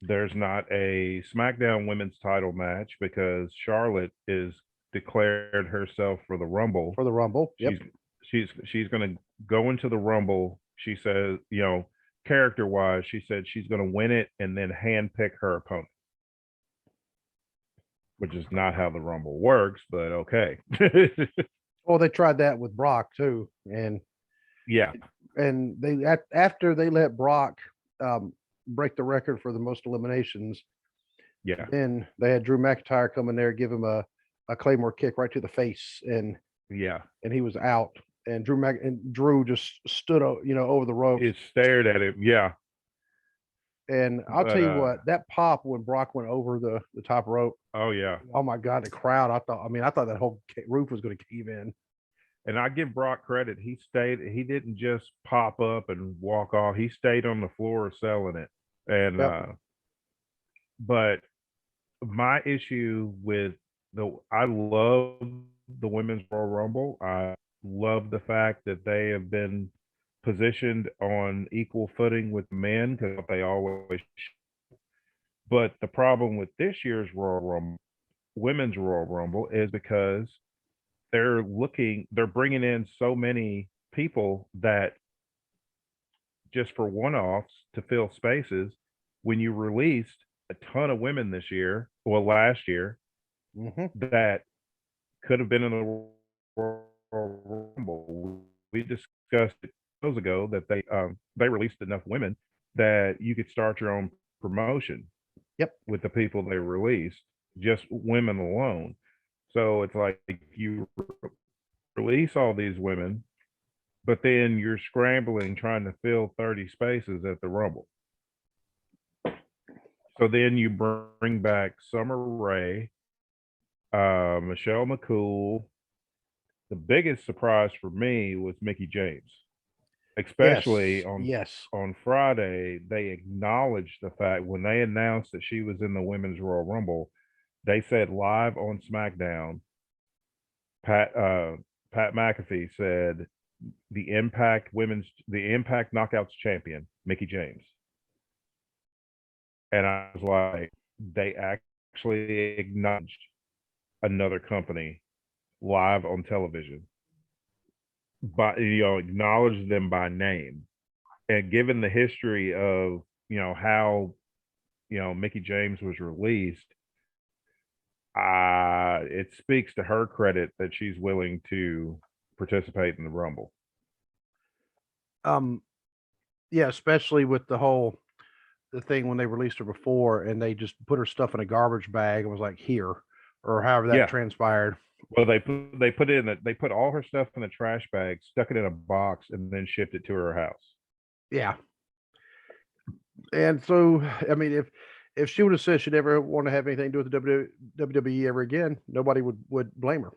[SPEAKER 2] There's not a SmackDown women's title match because Charlotte is declared herself for the Rumble.
[SPEAKER 1] For the Rumble. Yep.
[SPEAKER 2] She's going to go into the Rumble. She says, character-wise, she said she's going to win it and then handpick her opponent, which is not how the Rumble works, but okay.
[SPEAKER 1] Well, they tried that with Brock too, and they after they let Brock break the record for the most eliminations.
[SPEAKER 2] Yeah.
[SPEAKER 1] Then they had Drew McIntyre come in there, give him a Claymore kick right to the face, and he was out. And Drew just stood, over the ropes.
[SPEAKER 2] It stared at him. Yeah.
[SPEAKER 1] And I'll tell you what, that pop when Brock went over the top rope.
[SPEAKER 2] Oh yeah.
[SPEAKER 1] Oh my God, the crowd! I thought that whole roof was going to cave in.
[SPEAKER 2] And I give Brock credit. He stayed. He didn't just pop up and walk off. He stayed on the floor selling it. And but my issue with I love the Women's Royal Rumble. I love the fact that they have been positioned on equal footing with men, because they always should. But the problem with this year's Women's Royal Rumble is because they're bringing in so many people that just for one-offs to fill spaces, when you released a ton of women last year, that could have been in the Royal Rumble. We discussed it years ago that they released enough women that you could start your own promotion.
[SPEAKER 1] Yep.
[SPEAKER 2] With the people they released, just women alone. So it's like you release all these women, but then you're scrambling trying to fill 30 spaces at the Rumble. So then you bring back Summer Rae, Michelle McCool. The biggest surprise for me was Mickie James, especially on Friday. They acknowledged the fact when they announced that she was in the Women's Royal Rumble. They said live on SmackDown, Pat McAfee said the Impact Knockouts champion, Mickie James. And I was like, they actually acknowledged another company live on television, but acknowledged them by name. And given the history of how Mickie James was released, it speaks to her credit that she's willing to participate in the Rumble.
[SPEAKER 1] Yeah, especially with the thing when they released her before and they just put her stuff in a garbage bag and was like, here, or however that transpired.
[SPEAKER 2] Well, they put all her stuff in a trash bag, stuck it in a box, and then shipped it to her house.
[SPEAKER 1] Yeah. And so, I mean, if she would have said she never want to have anything to do with the WWE ever again, nobody would blame her.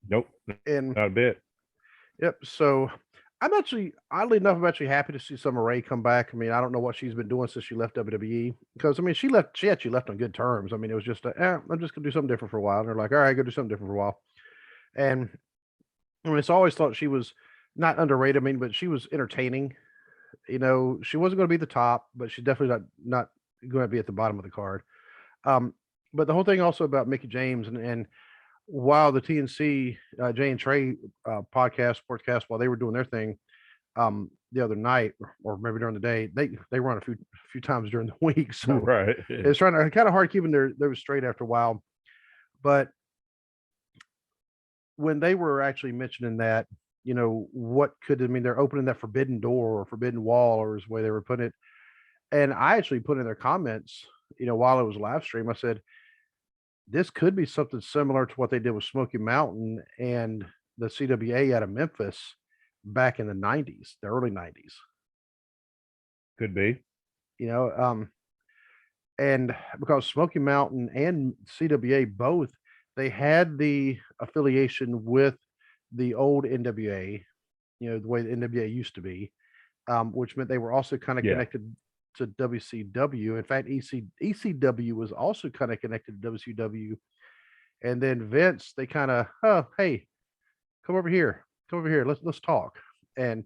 [SPEAKER 2] Nope.
[SPEAKER 1] And
[SPEAKER 2] not a bit.
[SPEAKER 1] Yep. So I'm actually, oddly enough, I'm actually happy to see Summer Rae come back. I mean, I don't know what she's been doing since she left WWE, because I mean, she actually left on good terms. I mean, it was just I'm just gonna do something different for a while. And they're like, all right, go do something different for a while. And I mean, it's always thought she was not underrated. I mean, but she was entertaining. She wasn't going to be the top, but she's definitely not going to be at the bottom of the card. But the whole thing also about Mickie James and while the TNC Jay and Trey sportscast, while they were doing their thing the other night, or maybe during the day, they run a few times during the week. So
[SPEAKER 2] right.
[SPEAKER 1] It's kind of hard keeping their straight after a while. But when they were actually mentioning that, what could I mean? They're opening that forbidden door or forbidden wall, or is the way they were putting it. And I actually put in their comments, while it was live stream, I said, this could be something similar to what they did with Smoky Mountain and the CWA out of Memphis back in the 90s, the early 90s.
[SPEAKER 2] Could be.
[SPEAKER 1] You know, and because Smoky Mountain and CWA both, they had the affiliation with the old NWA, the way the NWA used to be, which meant they were also kind of
[SPEAKER 2] Yeah.
[SPEAKER 1] connected to WCW. In fact, ECW was also kind of connected to WCW. And then Vince, they kind of, oh, hey, come over here, let's talk. And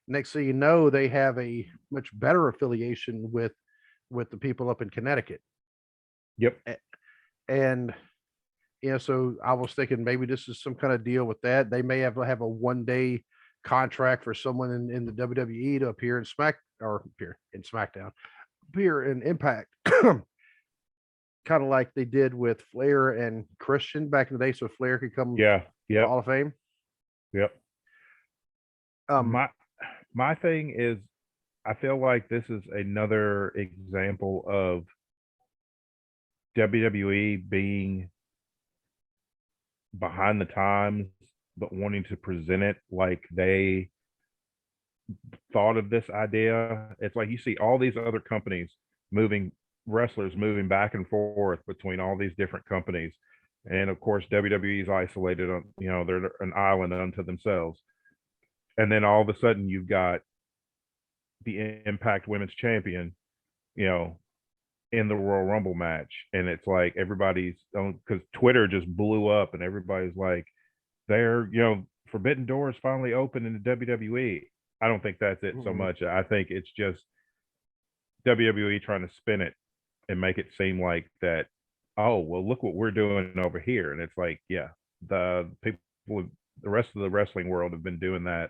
[SPEAKER 1] next thing you know, they have a much better affiliation with the people up in Connecticut.
[SPEAKER 2] Yep.
[SPEAKER 1] And so I was thinking maybe this is some kind of deal with that. They may have a 1-day contract for someone in the WWE to appear in SmackDown, appear in Impact, kind of like they did with Flair and Christian back in the day, so Flair could come
[SPEAKER 2] Yeah.
[SPEAKER 1] to Hall of Fame.
[SPEAKER 2] Yep. My thing is, I feel like this is another example of WWE being behind the times, but wanting to present it like they thought of this idea. It's like you see all these other companies wrestlers moving back and forth between all these different companies. And of course, WWE is isolated on, they're an island unto themselves. And then all of a sudden you've got the Impact Women's Champion, in the Royal Rumble match. And it's like everybody's on, because Twitter just blew up and everybody's like, they're, Forbidden Doors finally open in the WWE. I don't think that's it so much. I think it's just WWE trying to spin it and make it seem like that, oh, well, look what we're doing over here. And it's like, yeah, the rest of the wrestling world have been doing that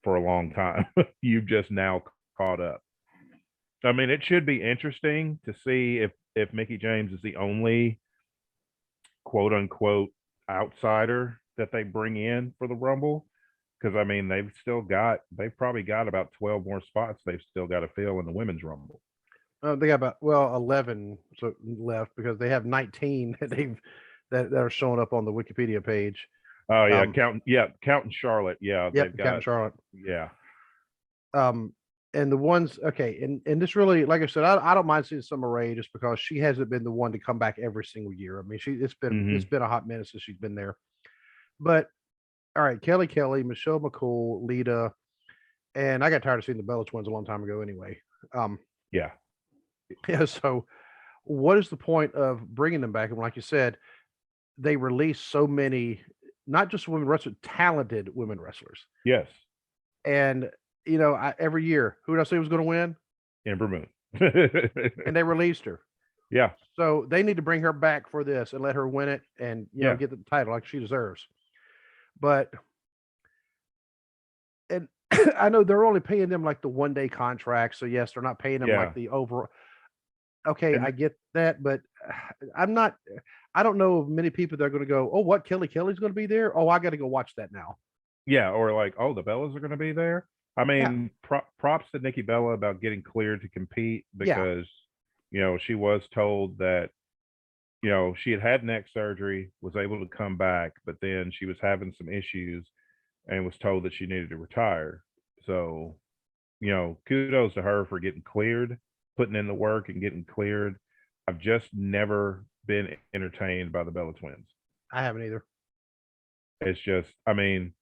[SPEAKER 2] for a long time. You've just now caught up. I mean, it should be interesting to see if Mickie James is the only quote unquote outsider that they bring in for the Rumble. Because I mean, they've probably got about 12 more spots they've still got to fill in the Women's Rumble.
[SPEAKER 1] They got about 11 left, because they have 19 that are showing up on the Wikipedia page.
[SPEAKER 2] Oh yeah, counting Charlotte. Yeah,
[SPEAKER 1] they've got counting Charlotte.
[SPEAKER 2] Yeah.
[SPEAKER 1] And the ones, okay, and this really, like I said, I don't mind seeing Summer Rae just because she hasn't been the one to come back every single year. I mean, it's been a hot minute since she's been there. But all right, Kelly, Michelle McCool, Lita, and I got tired of seeing the Bella Twins a long time ago anyway.
[SPEAKER 2] Yeah.
[SPEAKER 1] Yeah. So, what is the point of bringing them back? And like you said, they release so many, not just women wrestlers, talented women wrestlers.
[SPEAKER 2] Yes.
[SPEAKER 1] And every year, who did I say was going to win?
[SPEAKER 2] Ember Moon.
[SPEAKER 1] And they released her.
[SPEAKER 2] Yeah.
[SPEAKER 1] So they need to bring her back for this and let her win it and get the title like she deserves. But and I know they're only paying them like the 1-day contract. So yes, they're not paying them like the overall. Okay, I get that, but I don't know of many people that are going to go, oh, what, Kelly's going to be there? Oh, I got to go watch that now.
[SPEAKER 2] Yeah, or like, oh, the Bellas are going to be there. I mean, props to Nikki Bella about getting cleared to compete, because, she was told that, she had neck surgery, was able to come back, but then she was having some issues and was told that she needed to retire. So, kudos to her for getting cleared, putting in the work and getting cleared. I've just never been entertained by the Bella Twins.
[SPEAKER 1] I haven't either.
[SPEAKER 2] It's just, I mean,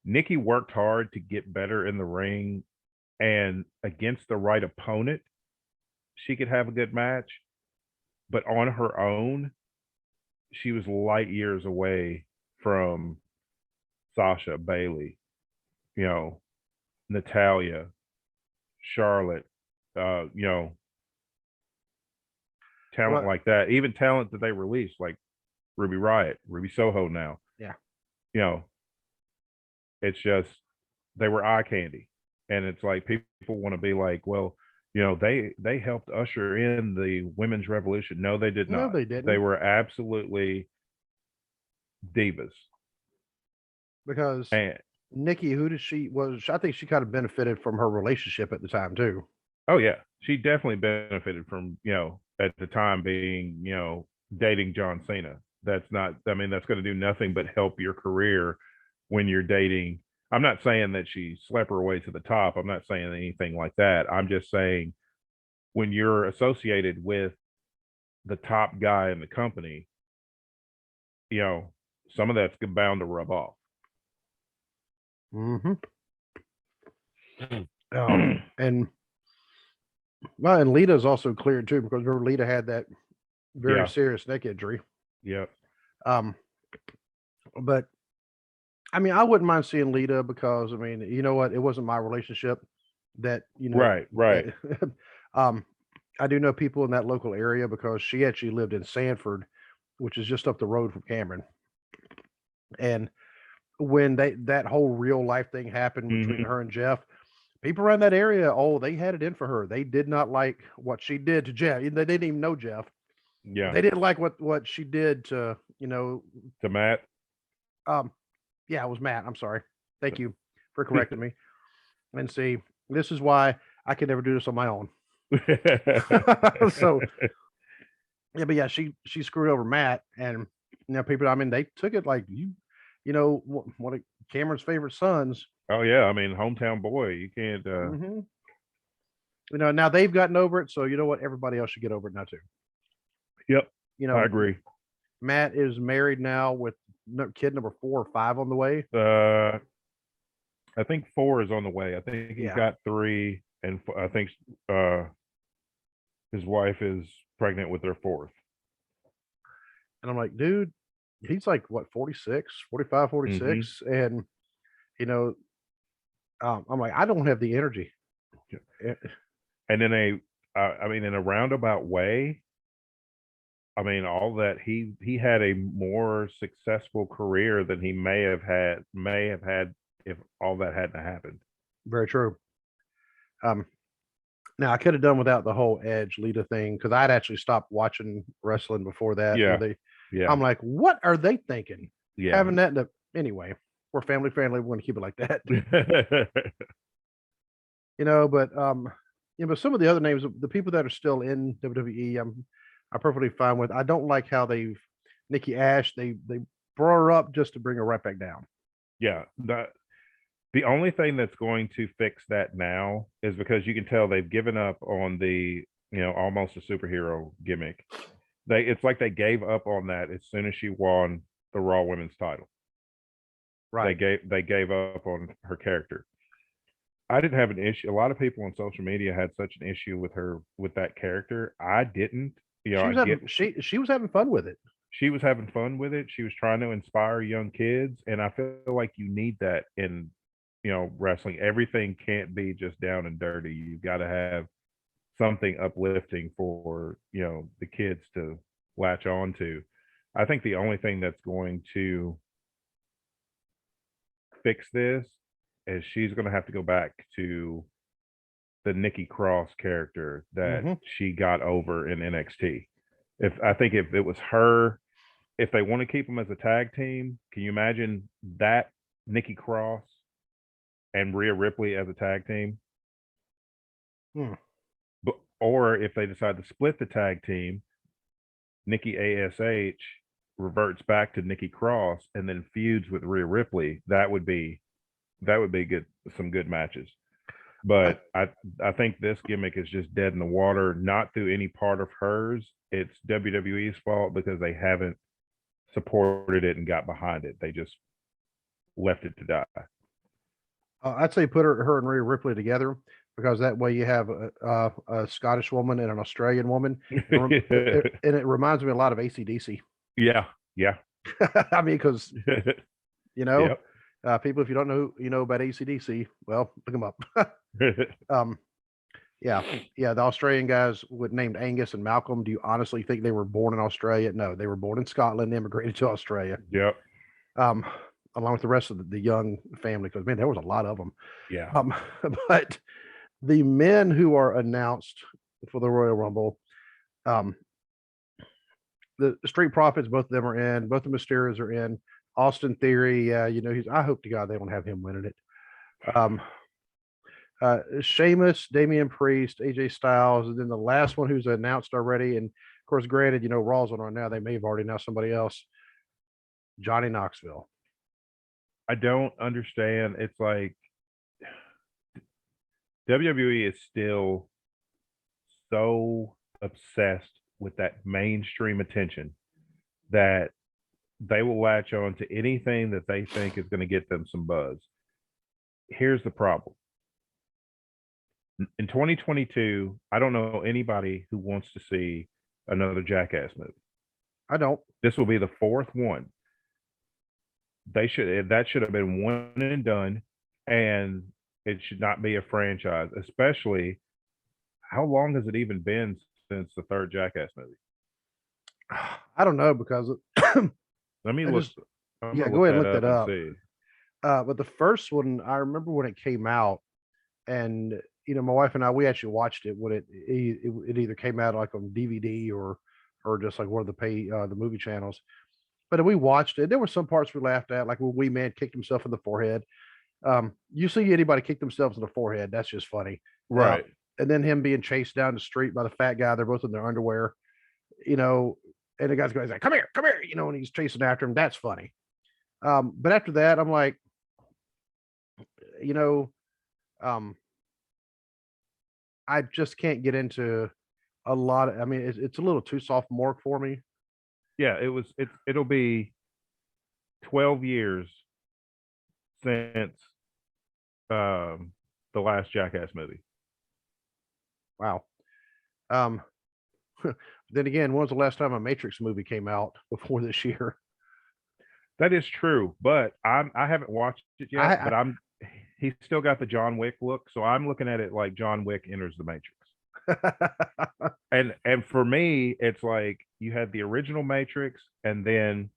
[SPEAKER 2] Nikki worked hard to get better in the ring, and against the right opponent, she could have a good match. But on her own, she was light years away from Sasha, Bailey, Natalya, Charlotte, talent like that. Even talent that they released, like Ruby Riott, Ruby Soho now.
[SPEAKER 1] Yeah.
[SPEAKER 2] It's just, they were eye candy. And it's like, people want to be like, well, they helped usher in the women's revolution. No, they did not.
[SPEAKER 1] No, they didn't.
[SPEAKER 2] They were absolutely divas.
[SPEAKER 1] because
[SPEAKER 2] And
[SPEAKER 1] Nikki, who did she was? I think she kind of benefited from her relationship at the time too.
[SPEAKER 2] oh yeah, she definitely benefited from, at the time being, dating John Cena. That's not, I mean, that's going to do nothing but help your career when you're dating. I'm not saying that she slept her way to the top. I'm not saying anything like that. I'm just saying when you're associated with the top guy in the company, you know, some of that's bound to rub off.
[SPEAKER 1] Mm-hmm. And well, and Lita's also cleared too, because remember Lita had that very
[SPEAKER 2] Yeah.
[SPEAKER 1] serious neck injury.
[SPEAKER 2] Yep.
[SPEAKER 1] But I mean, I wouldn't mind seeing Lita because I mean, you know what? It wasn't my relationship that,
[SPEAKER 2] Right.
[SPEAKER 1] I do know people in that local area because she actually lived in Sanford, which is just up the road from Cameron. And when that whole real life thing happened between
[SPEAKER 2] Mhm.
[SPEAKER 1] her and Jeff, people around that area, oh, they had it in for her. They did not like what she did to Jeff. They didn't even know Jeff.
[SPEAKER 2] Yeah.
[SPEAKER 1] They didn't like what she did to,
[SPEAKER 2] To Matt.
[SPEAKER 1] yeah, it was Matt. I'm sorry. Thank you for correcting me. And see, this is why I can never do this on my own. So yeah, but yeah, she screwed over Matt, and people. I mean, they took it like one of Cameron's favorite sons.
[SPEAKER 2] Oh yeah, I mean, hometown boy. You can't.
[SPEAKER 1] Mm-hmm. Now they've gotten over it, so you know what? Everybody else should get over it now too.
[SPEAKER 2] Yep.
[SPEAKER 1] You
[SPEAKER 2] I
[SPEAKER 1] know,
[SPEAKER 2] agree.
[SPEAKER 1] Matt is married now with kid number 4 or 5 on the way.
[SPEAKER 2] I think 4 is on the way. I think he's
[SPEAKER 1] Yeah.
[SPEAKER 2] got 3, and I think his wife is pregnant with their 4th.
[SPEAKER 1] And I'm like, dude, he's like what 46, 45, 46, and I'm like, I don't have the energy.
[SPEAKER 2] And in in a roundabout way, I mean, all that he had a more successful career than he may have had if all that hadn't happened.
[SPEAKER 1] Very true. Now I could have done without the whole Edge Lita thing because I'd actually stopped watching wrestling before that.
[SPEAKER 2] Yeah.
[SPEAKER 1] I'm like, what are they thinking?
[SPEAKER 2] Yeah.
[SPEAKER 1] Having that anyway, we're family friendly. We want to keep it like that. But some of the other names, the people that are still in WWE, I'm perfectly fine with. I don't like how Nikki Ash, they brought her up just to bring her right back down.
[SPEAKER 2] Yeah. The only thing that's going to fix that now is because you can tell they've given up on the, almost a superhero gimmick. It's like they gave up on that as soon as she won the Raw Women's title.
[SPEAKER 1] Right.
[SPEAKER 2] They gave up on her character. I didn't have an issue. A lot of people on social media had such an issue with her with that character. I didn't.
[SPEAKER 1] She was having fun with it.
[SPEAKER 2] She was having fun with it. She was trying to inspire young kids, and I feel like you need that in wrestling. Everything can't be just down and dirty. You've got to have something uplifting for the kids to latch on to. I think the only thing that's going to fix this is she's going to have to go back to the Nikki Cross character that she got over in NXT. If it was her, if they want to keep them as a tag team, can you imagine that Nikki Cross and Rhea Ripley as a tag team? Or if they decide to split the tag team, Nikki ASH reverts back to Nikki Cross and then feuds with Rhea Ripley, that would be good, some good matches. But I think this gimmick is just dead in the water, not through any part of hers. It's WWE's fault because they haven't supported it and got behind it. They just left it to die.
[SPEAKER 1] I'd say put her and Rhea Ripley together because that way you have a Scottish woman and an Australian woman, and it reminds me a lot of AC/DC.
[SPEAKER 2] Yeah.
[SPEAKER 1] I mean, because
[SPEAKER 2] Yep.
[SPEAKER 1] people, if you don't know about AC/DC, well, look them up. Yeah, the Australian guys named Angus and Malcolm. Do you honestly think they were born in Australia? No, they were born in Scotland, immigrated to Australia.
[SPEAKER 2] Yep.
[SPEAKER 1] Along with the rest of the young family, because man, there was a lot of them.
[SPEAKER 2] Yeah.
[SPEAKER 1] But the men who are announced for the Royal Rumble, the Street Profits, both of them are in. Both the Mysterios are in. Austin Theory, I hope to God they don't have him winning it. Sheamus, Damian Priest, AJ Styles, and then the last one who's announced already, and of course, granted, Raw's on now, they may have already announced somebody else. Johnny Knoxville.
[SPEAKER 2] I don't understand. It's like WWE is still so obsessed with that mainstream attention that they will latch on to anything that they think is going to get them some buzz. Here's the problem. In 2022, I don't know anybody who wants to see another Jackass movie.
[SPEAKER 1] I don't.
[SPEAKER 2] This will be the fourth one. That should have been one and done, and it should not be a franchise. Especially, how long has it even been since the third Jackass movie?
[SPEAKER 1] I don't know because
[SPEAKER 2] Let me look.
[SPEAKER 1] Go ahead and look that up.
[SPEAKER 2] See.
[SPEAKER 1] But the first one, I remember when it came out, and my wife and I, we actually watched it when it either came out like on DVD or just like one of the movie channels. But we watched it. There were some parts we laughed at, like when Wee Man kicked himself in the forehead. You see anybody kick themselves in the forehead, that's just funny.
[SPEAKER 2] Right.
[SPEAKER 1] And then him being chased down the street by the fat guy, they're both in their underwear, and the guy's going, he's like, come here, and he's chasing after him. That's funny. But after that, I'm like, I just can't get into a lot of, it's a little too sophomoric for me.
[SPEAKER 2] Yeah, it'll be 12 years since the last Jackass movie.
[SPEAKER 1] Wow. Then again, when was the last time a Matrix movie came out before this year?
[SPEAKER 2] That is true, but I haven't watched it yet. But he's still got the John Wick look, so I'm looking at it like John Wick enters the Matrix. and for me, it's like you had the original Matrix, and then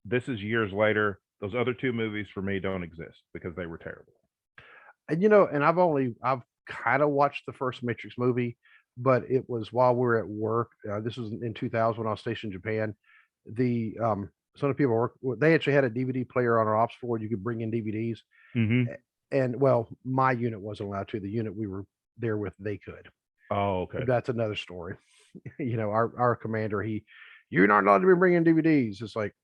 [SPEAKER 2] this is years later. Those other two movies for me don't exist because they were terrible.
[SPEAKER 1] And and I've kind of watched the first Matrix movie, but it was while we were at work. This was in 2000 when I was stationed in Japan. Some of the people they actually had a DVD player on our ops floor. You could bring in DVDs.
[SPEAKER 2] Mm-hmm.
[SPEAKER 1] And well, my unit wasn't allowed to. The unit we were there with, they could.
[SPEAKER 2] Oh, okay.
[SPEAKER 1] But that's another story. Our commander, you're not allowed to be bringing DVDs. It's like,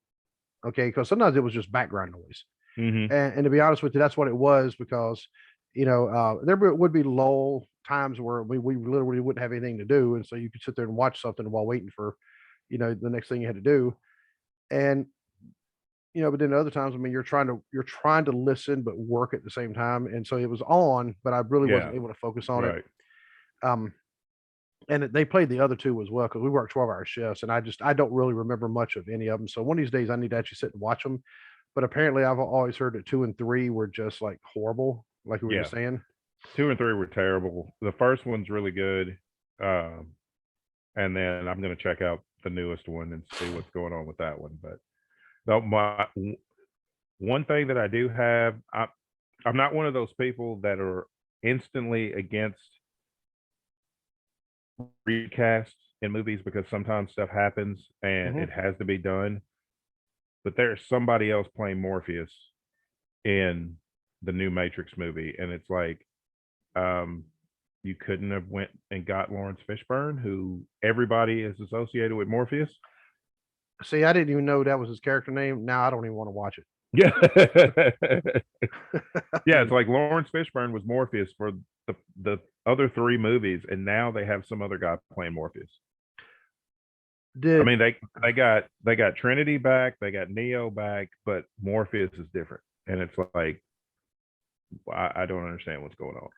[SPEAKER 1] okay, because sometimes it was just background noise.
[SPEAKER 2] Mm-hmm.
[SPEAKER 1] And to be honest with you, that's what it was, because there would be lull times where we literally wouldn't have anything to do, and so you could sit there and watch something while waiting for the next thing you had to do. And but then other times, you're trying to listen but work at the same time, and so it was on, but I really wasn't able to focus on it. And they played the other two as well, because we worked 12-hour shifts, and I don't really remember much of any of them. So one of these days I need to actually sit and watch them. But apparently I've always heard that 2 and 3 were just like horrible, like we were just saying.
[SPEAKER 2] 2 and 3 were terrible. The first one's really good. And then I'm going to check out the newest one and see what's going on with that one. But one thing that I do have, I'm not one of those people that are instantly against recasts in movies, because sometimes stuff happens and it has to be done. But there's somebody else playing Morpheus in the new Matrix movie, and it's like, you couldn't have went and got Lawrence Fishburne, who everybody is associated with Morpheus.
[SPEAKER 1] See, I didn't even know that was his character name. Now I don't even want to watch it.
[SPEAKER 2] Yeah. Yeah, it's like Lawrence Fishburne was Morpheus for the other 3 movies, and now they have some other guy playing Morpheus. They got Trinity back, they got Neo back, but Morpheus is different. And it's like, I don't understand what's going on.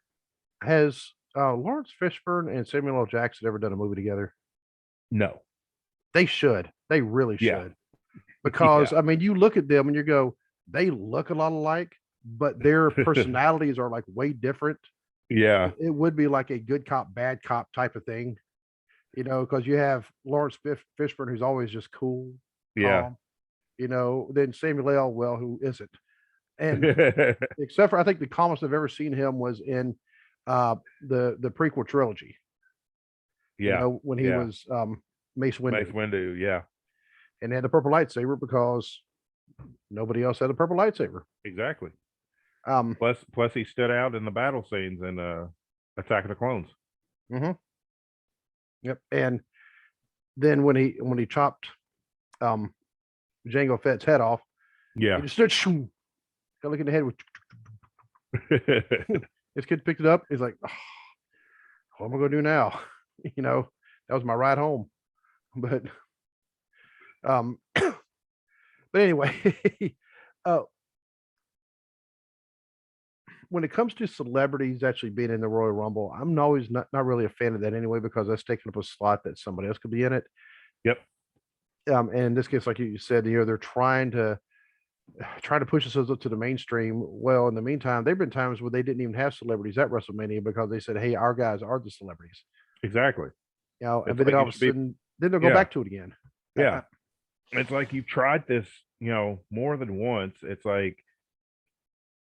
[SPEAKER 1] Has Lawrence Fishburne and Samuel L. Jackson ever done a movie together?
[SPEAKER 2] No.
[SPEAKER 1] They should. They really should. Because you look at them and you go, they look a lot alike, but their personalities are like way different.
[SPEAKER 2] Yeah.
[SPEAKER 1] It would be like a good cop, bad cop type of thing, because you have Lawrence Fishburne, who's always just cool.
[SPEAKER 2] Yeah.
[SPEAKER 1] Calm, then Samuel L., well, who isn't? And except for, I think the calmest I've ever seen him was in the prequel trilogy.
[SPEAKER 2] Yeah.
[SPEAKER 1] When he was Mace Windu.
[SPEAKER 2] Mace Windu, yeah.
[SPEAKER 1] And they had the purple lightsaber because nobody else had a purple lightsaber.
[SPEAKER 2] Exactly.
[SPEAKER 1] Um,
[SPEAKER 2] Plus he stood out in the battle scenes in Attack of the Clones.
[SPEAKER 1] yep. And then when he chopped Jango Fett's head off,
[SPEAKER 2] Yeah.
[SPEAKER 1] he just stood, shoo, got look in the head with. His kid picked it up. He's like, oh, what am I going to do now? That was my ride home. But but anyway, when it comes to celebrities actually being in the Royal Rumble, I'm always not really a fan of that anyway, because that's taking up a slot that somebody else could be in it.
[SPEAKER 2] Yep.
[SPEAKER 1] And in this case, like you said, they're trying to push themselves up to the mainstream. Well, in the meantime, there've been times where they didn't even have celebrities at WrestleMania because they said, "Hey, our guys are the celebrities."
[SPEAKER 2] Exactly.
[SPEAKER 1] And then all of a sudden, then they'll go back to it again.
[SPEAKER 2] Yeah. It's like you've tried this, more than once. It's like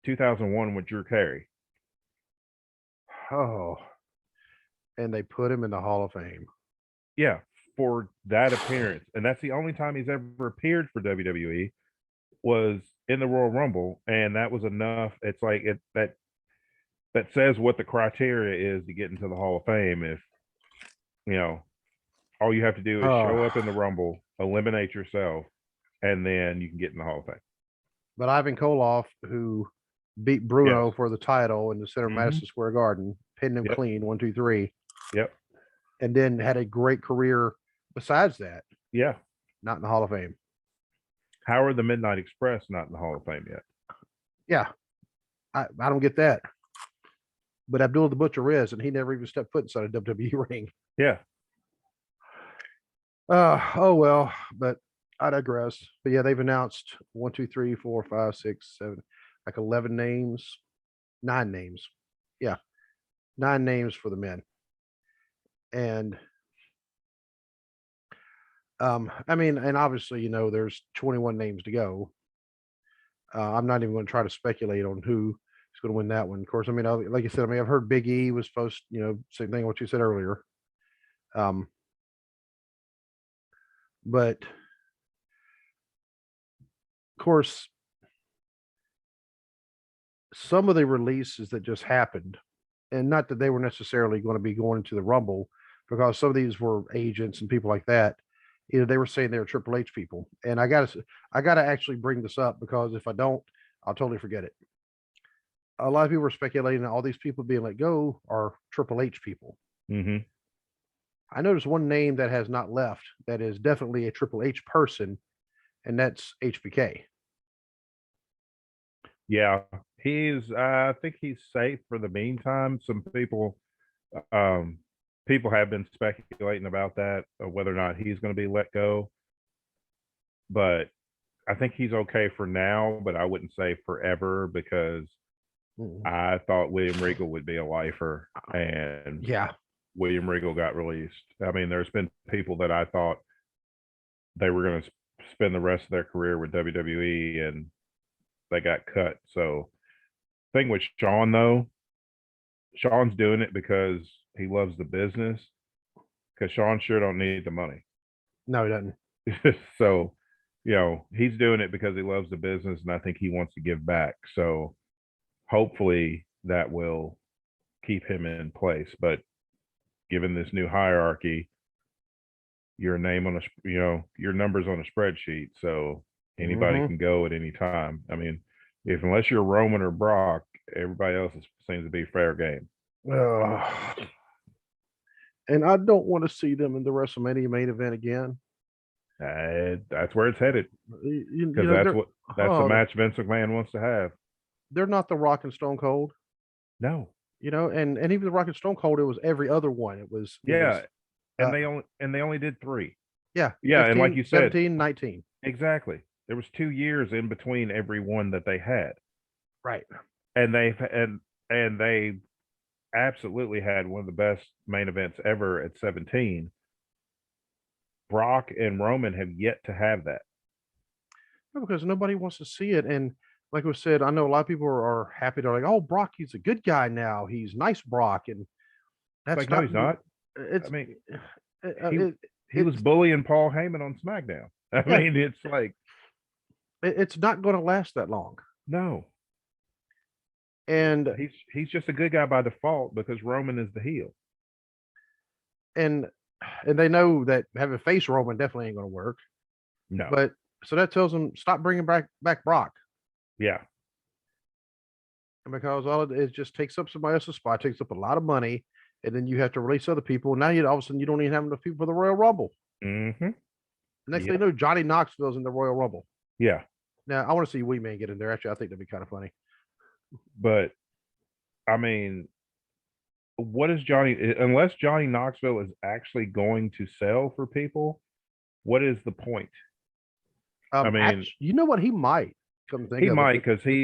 [SPEAKER 2] 2001 with Drew Carey.
[SPEAKER 1] Oh, and they put him in the Hall of Fame.
[SPEAKER 2] Yeah, for that appearance. And that's the only time he's ever appeared for WWE was in the Royal Rumble. And that was enough. It's like that says what the criteria is to get into the Hall of Fame. If, all you have to do is show up in the Rumble, eliminate yourself, and then you can get in the Hall of Fame.
[SPEAKER 1] But Ivan Koloff, who beat Bruno for the title in the center of Madison Square Garden, pinned him clean, 1, 2, 3.
[SPEAKER 2] Yep.
[SPEAKER 1] And then had a great career besides that.
[SPEAKER 2] Yeah.
[SPEAKER 1] Not in the Hall of Fame.
[SPEAKER 2] How are the Midnight Express not in the Hall of Fame yet?
[SPEAKER 1] Yeah. I don't get that. But Abdullah the Butcher is, and he never even stepped foot inside a WWE ring.
[SPEAKER 2] Yeah.
[SPEAKER 1] Oh well, but I digress. But yeah, they've announced 1, 2, 3, 4, 5, 6, 7, like 11 names, 9 names. Yeah, 9 names for the men. And I mean, and obviously, there's 21 names to go. I'm not even going to try to speculate on who is going to win that one. Of course, I mean, like you said, I've heard Big E was supposed, same thing what you said earlier. But of course, some of the releases that just happened, and not that they were necessarily going to be going into the Rumble, because some of these were agents and people like that. They were saying they were Triple H people, and I gotta actually bring this up, because if I don't, I'll totally forget it. A lot of people were speculating that all these people being let go are Triple H people.
[SPEAKER 2] Mm-hmm.
[SPEAKER 1] I noticed one name that has not left that is definitely a Triple H person, and that's HBK.
[SPEAKER 2] Yeah, I think he's safe for the meantime. Some people have been speculating about that, whether or not he's going to be let go. But I think he's okay for now, but I wouldn't say forever, because I thought William Regal would be a lifer, and William Regal got released. I mean, there's been people that I thought they were going to spend the rest of their career with WWE, and they got cut. So, thing with Sean, though, Sean's doing it because he loves the business, because Sean sure don't need the money.
[SPEAKER 1] No, he doesn't.
[SPEAKER 2] So, he's doing it because he loves the business, and I think he wants to give back. So, hopefully that will keep him in place. But given this new hierarchy, your name on your numbers on a spreadsheet, so anybody can go at any time. I mean, unless you're Roman or Brock, everybody else seems to be fair game.
[SPEAKER 1] And I don't want to see them in the WrestleMania main event again.
[SPEAKER 2] That's where it's headed, because that's the match Vince McMahon wants to have.
[SPEAKER 1] They're not the Rock and Stone Cold.
[SPEAKER 2] No.
[SPEAKER 1] And even the Rock and Stone Cold, it was every other one. It was
[SPEAKER 2] and they only did 3.
[SPEAKER 1] Yeah.
[SPEAKER 2] 15, and like you said,
[SPEAKER 1] 17, 19.
[SPEAKER 2] Exactly. There was 2 years in between every one that they had.
[SPEAKER 1] Right.
[SPEAKER 2] And they absolutely had one of the best main events ever at 17. Brock and Roman have yet to have that.
[SPEAKER 1] No, because nobody wants to see it. And like we said, I know a lot of people are happy. They're like, "Oh, Brock, he's a good guy now. He's nice, Brock." And that's
[SPEAKER 2] like, no, he's not. He was bullying Paul Heyman on SmackDown. I mean, it's like,
[SPEAKER 1] It's not going to last that long.
[SPEAKER 2] No,
[SPEAKER 1] And
[SPEAKER 2] he's just a good guy by default because Roman is the heel.
[SPEAKER 1] and and they know that having face Roman definitely ain't going to work.
[SPEAKER 2] No,
[SPEAKER 1] But so that tells them stop bringing back Brock.
[SPEAKER 2] yeah,
[SPEAKER 1] Because all it just takes up somebody else's spot, takes up a lot of money, and then you have to release other people. Now you all of a sudden you don't even have enough people for the Royal Rumble.
[SPEAKER 2] mm-hmm.
[SPEAKER 1] Next thing
[SPEAKER 2] Yep.
[SPEAKER 1] you know, Johnny Knoxville's in the Royal Rumble.
[SPEAKER 2] Yeah,
[SPEAKER 1] Now I want to see Wee Man get in there. Actually, I think that'd be kind of funny.
[SPEAKER 2] but I mean, what is Johnny? Unless Johnny Knoxville is actually going to sell for people, what is the point? I mean,
[SPEAKER 1] Actually, you know what? He might come to think
[SPEAKER 2] he
[SPEAKER 1] of
[SPEAKER 2] might
[SPEAKER 1] it
[SPEAKER 2] because
[SPEAKER 1] he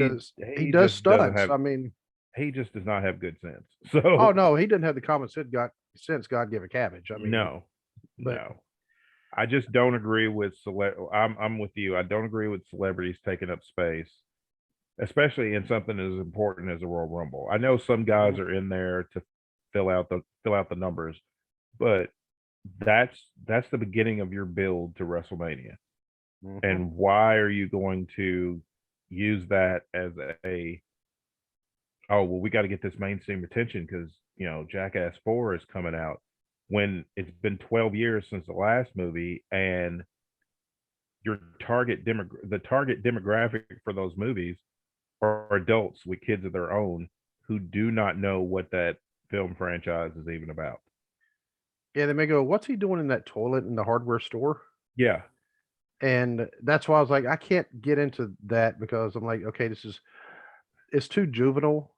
[SPEAKER 2] he
[SPEAKER 1] does
[SPEAKER 2] just doesn't
[SPEAKER 1] stunts.
[SPEAKER 2] have
[SPEAKER 1] I mean,
[SPEAKER 2] he just does not have good sense.
[SPEAKER 1] oh
[SPEAKER 2] So
[SPEAKER 1] no, he doesn't have the common sense God give a cabbage. I mean,
[SPEAKER 2] no,
[SPEAKER 1] but
[SPEAKER 2] no. I just don't agree with I'm with you. I don't agree with celebrities taking up space, especially in something as important as a Royal Rumble. I know some guys are in there to fill out the numbers, but that's the beginning of your build to WrestleMania.
[SPEAKER 1] mhm.
[SPEAKER 2] And why are you going to use that as a oh well we got to get this mainstream attention because Jackass 4 is coming out when it's been 12 years since the last movie and your the target demographic for those movies are adults with kids of their own who do not know what that film franchise is even about.
[SPEAKER 1] Yeah, they may go, "What's he doing in that toilet in the hardware store?"
[SPEAKER 2] Yeah,
[SPEAKER 1] And that's why I was like, I can't get into that because I'm like, okay, it's too juvenile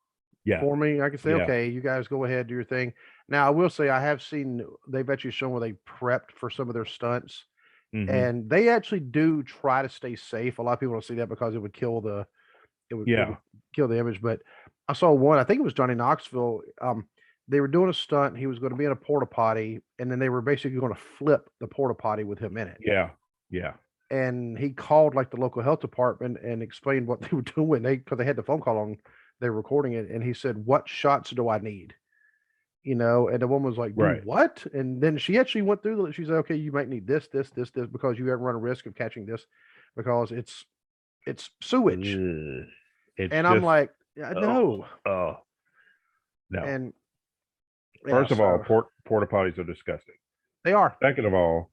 [SPEAKER 2] yeah,
[SPEAKER 1] for me. I can say,
[SPEAKER 2] yeah.
[SPEAKER 1] okay, you guys go ahead, do your thing. Now, I will say I have seen they've actually shown where they prepped for some of their stunts,
[SPEAKER 2] Hmm.
[SPEAKER 1] and they actually do try to stay safe. A lot of people don't see that because it would
[SPEAKER 2] Yeah,
[SPEAKER 1] kill the image. But I saw one, I think it was Johnny Knoxville. They were doing a stunt. He was going to be in a porta potty, and then they were basically going to flip the porta potty with him in it.
[SPEAKER 2] yeah, yeah.
[SPEAKER 1] And he called like the local health department and explained what they were doing. Because they had the phone call on, they were recording it, and he said, "What shots do I need?" And the woman was like, "Do
[SPEAKER 2] Right.
[SPEAKER 1] what?" And then she actually went through the. She said, "Okay, you might need this, because you have run a risk of catching this because it's sewage."
[SPEAKER 2] Ugh. It's
[SPEAKER 1] And I'm
[SPEAKER 2] just
[SPEAKER 1] like, "Yeah,
[SPEAKER 2] oh,
[SPEAKER 1] no."
[SPEAKER 2] oh no.
[SPEAKER 1] And yeah,
[SPEAKER 2] First of all,
[SPEAKER 1] so
[SPEAKER 2] porta potties are disgusting.
[SPEAKER 1] they are.
[SPEAKER 2] Second of all,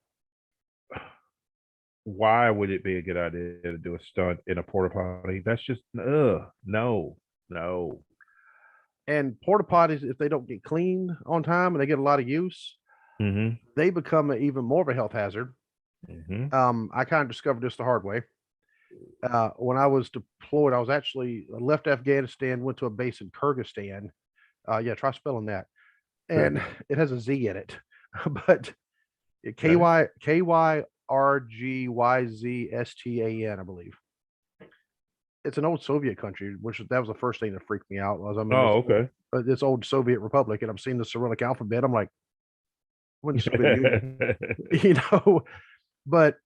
[SPEAKER 2] why would it be a good idea to do a stunt in a porta potty? That's just no, no.
[SPEAKER 1] And porta potties, if they don't get cleaned on time and they get a lot of use,
[SPEAKER 2] Mm-hmm.
[SPEAKER 1] they become even more of a health hazard.
[SPEAKER 2] Mm-hmm.
[SPEAKER 1] I kind of discovered this the hard way. When I was deployed, I was actually left Afghanistan, went to a base in Kyrgyzstan. Yeah, try spelling that. And it has a Z in it, but
[SPEAKER 2] Okay.
[SPEAKER 1] Kyrgyzstan, I believe. It's an old Soviet country, which that was the first thing that freaked me out. Was I'm in
[SPEAKER 2] Oh, okay.
[SPEAKER 1] this old Soviet republic, and I'm seeing the Cyrillic alphabet. I'm like, when the Soviet Union, you know. But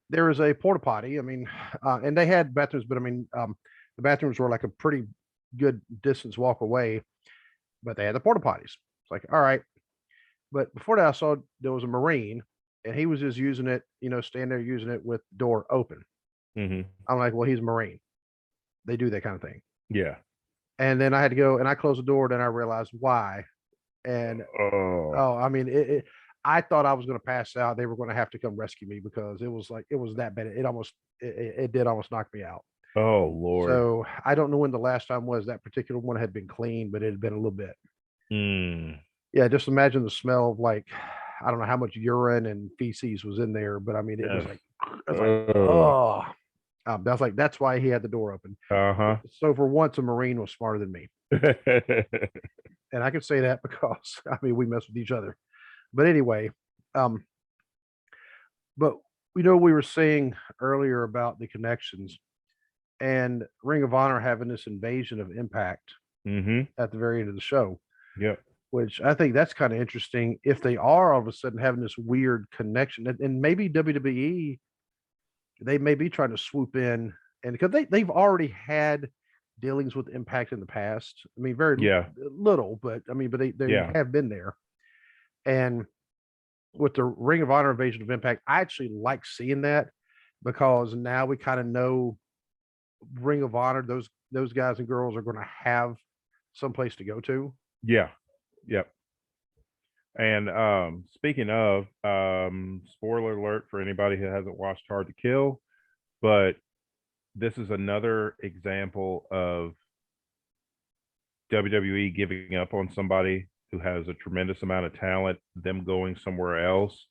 [SPEAKER 1] there is a porta potty. I mean, and they had bathrooms, but I mean, the bathrooms were like a pretty good distance walk away, but they had the porta potties. It's like, all right. But before that, I saw there was a Marine, and he was just using it, standing there using it with the door open.
[SPEAKER 2] Mm-hmm.
[SPEAKER 1] I'm like, well, he's a Marine. They do that kind of thing.
[SPEAKER 2] Yeah.
[SPEAKER 1] And then I had to go and I closed the door. Then I realized why. And
[SPEAKER 2] Oh.
[SPEAKER 1] oh, I mean, I thought I was going to pass out. They were going to have to come rescue me because it was that bad. It did almost knock me out.
[SPEAKER 2] Oh Lord.
[SPEAKER 1] So I don't know when the last time was that particular one had been clean, but it had been a little bit.
[SPEAKER 2] Mm.
[SPEAKER 1] Yeah, just imagine the smell of like, I don't know how much urine and feces was in there, but I mean, it was
[SPEAKER 2] Yes.
[SPEAKER 1] like, it's like,
[SPEAKER 2] Oh.
[SPEAKER 1] oh, that's like, that's why he had the door open.
[SPEAKER 2] Uh-huh.
[SPEAKER 1] So for once, a Marine was smarter than me. And I can say that because I mean, we mess with each other. But anyway, um, but we were saying earlier about the connections and Ring of Honor having this invasion of Impact
[SPEAKER 2] Mm-hmm.
[SPEAKER 1] at the very end of the show,
[SPEAKER 2] Yep.
[SPEAKER 1] which I think that's kind of interesting. If they are all of a sudden having this weird connection, and maybe WWE, they may be trying to swoop in, and because they've already had dealings with Impact in the past. I mean, very
[SPEAKER 2] Yeah.
[SPEAKER 1] little, but I mean, but they
[SPEAKER 2] Yeah.
[SPEAKER 1] have been there. And with the Ring of Honor invasion of Impact, I actually like seeing that because now we kind of know Ring of Honor, those guys and girls are going to have someplace to go to.
[SPEAKER 2] Yeah. Yep. And speaking of, spoiler alert for anybody who hasn't watched Hard to Kill, but this is another example of WWE giving up on somebody who has a tremendous amount of talent, them going somewhere else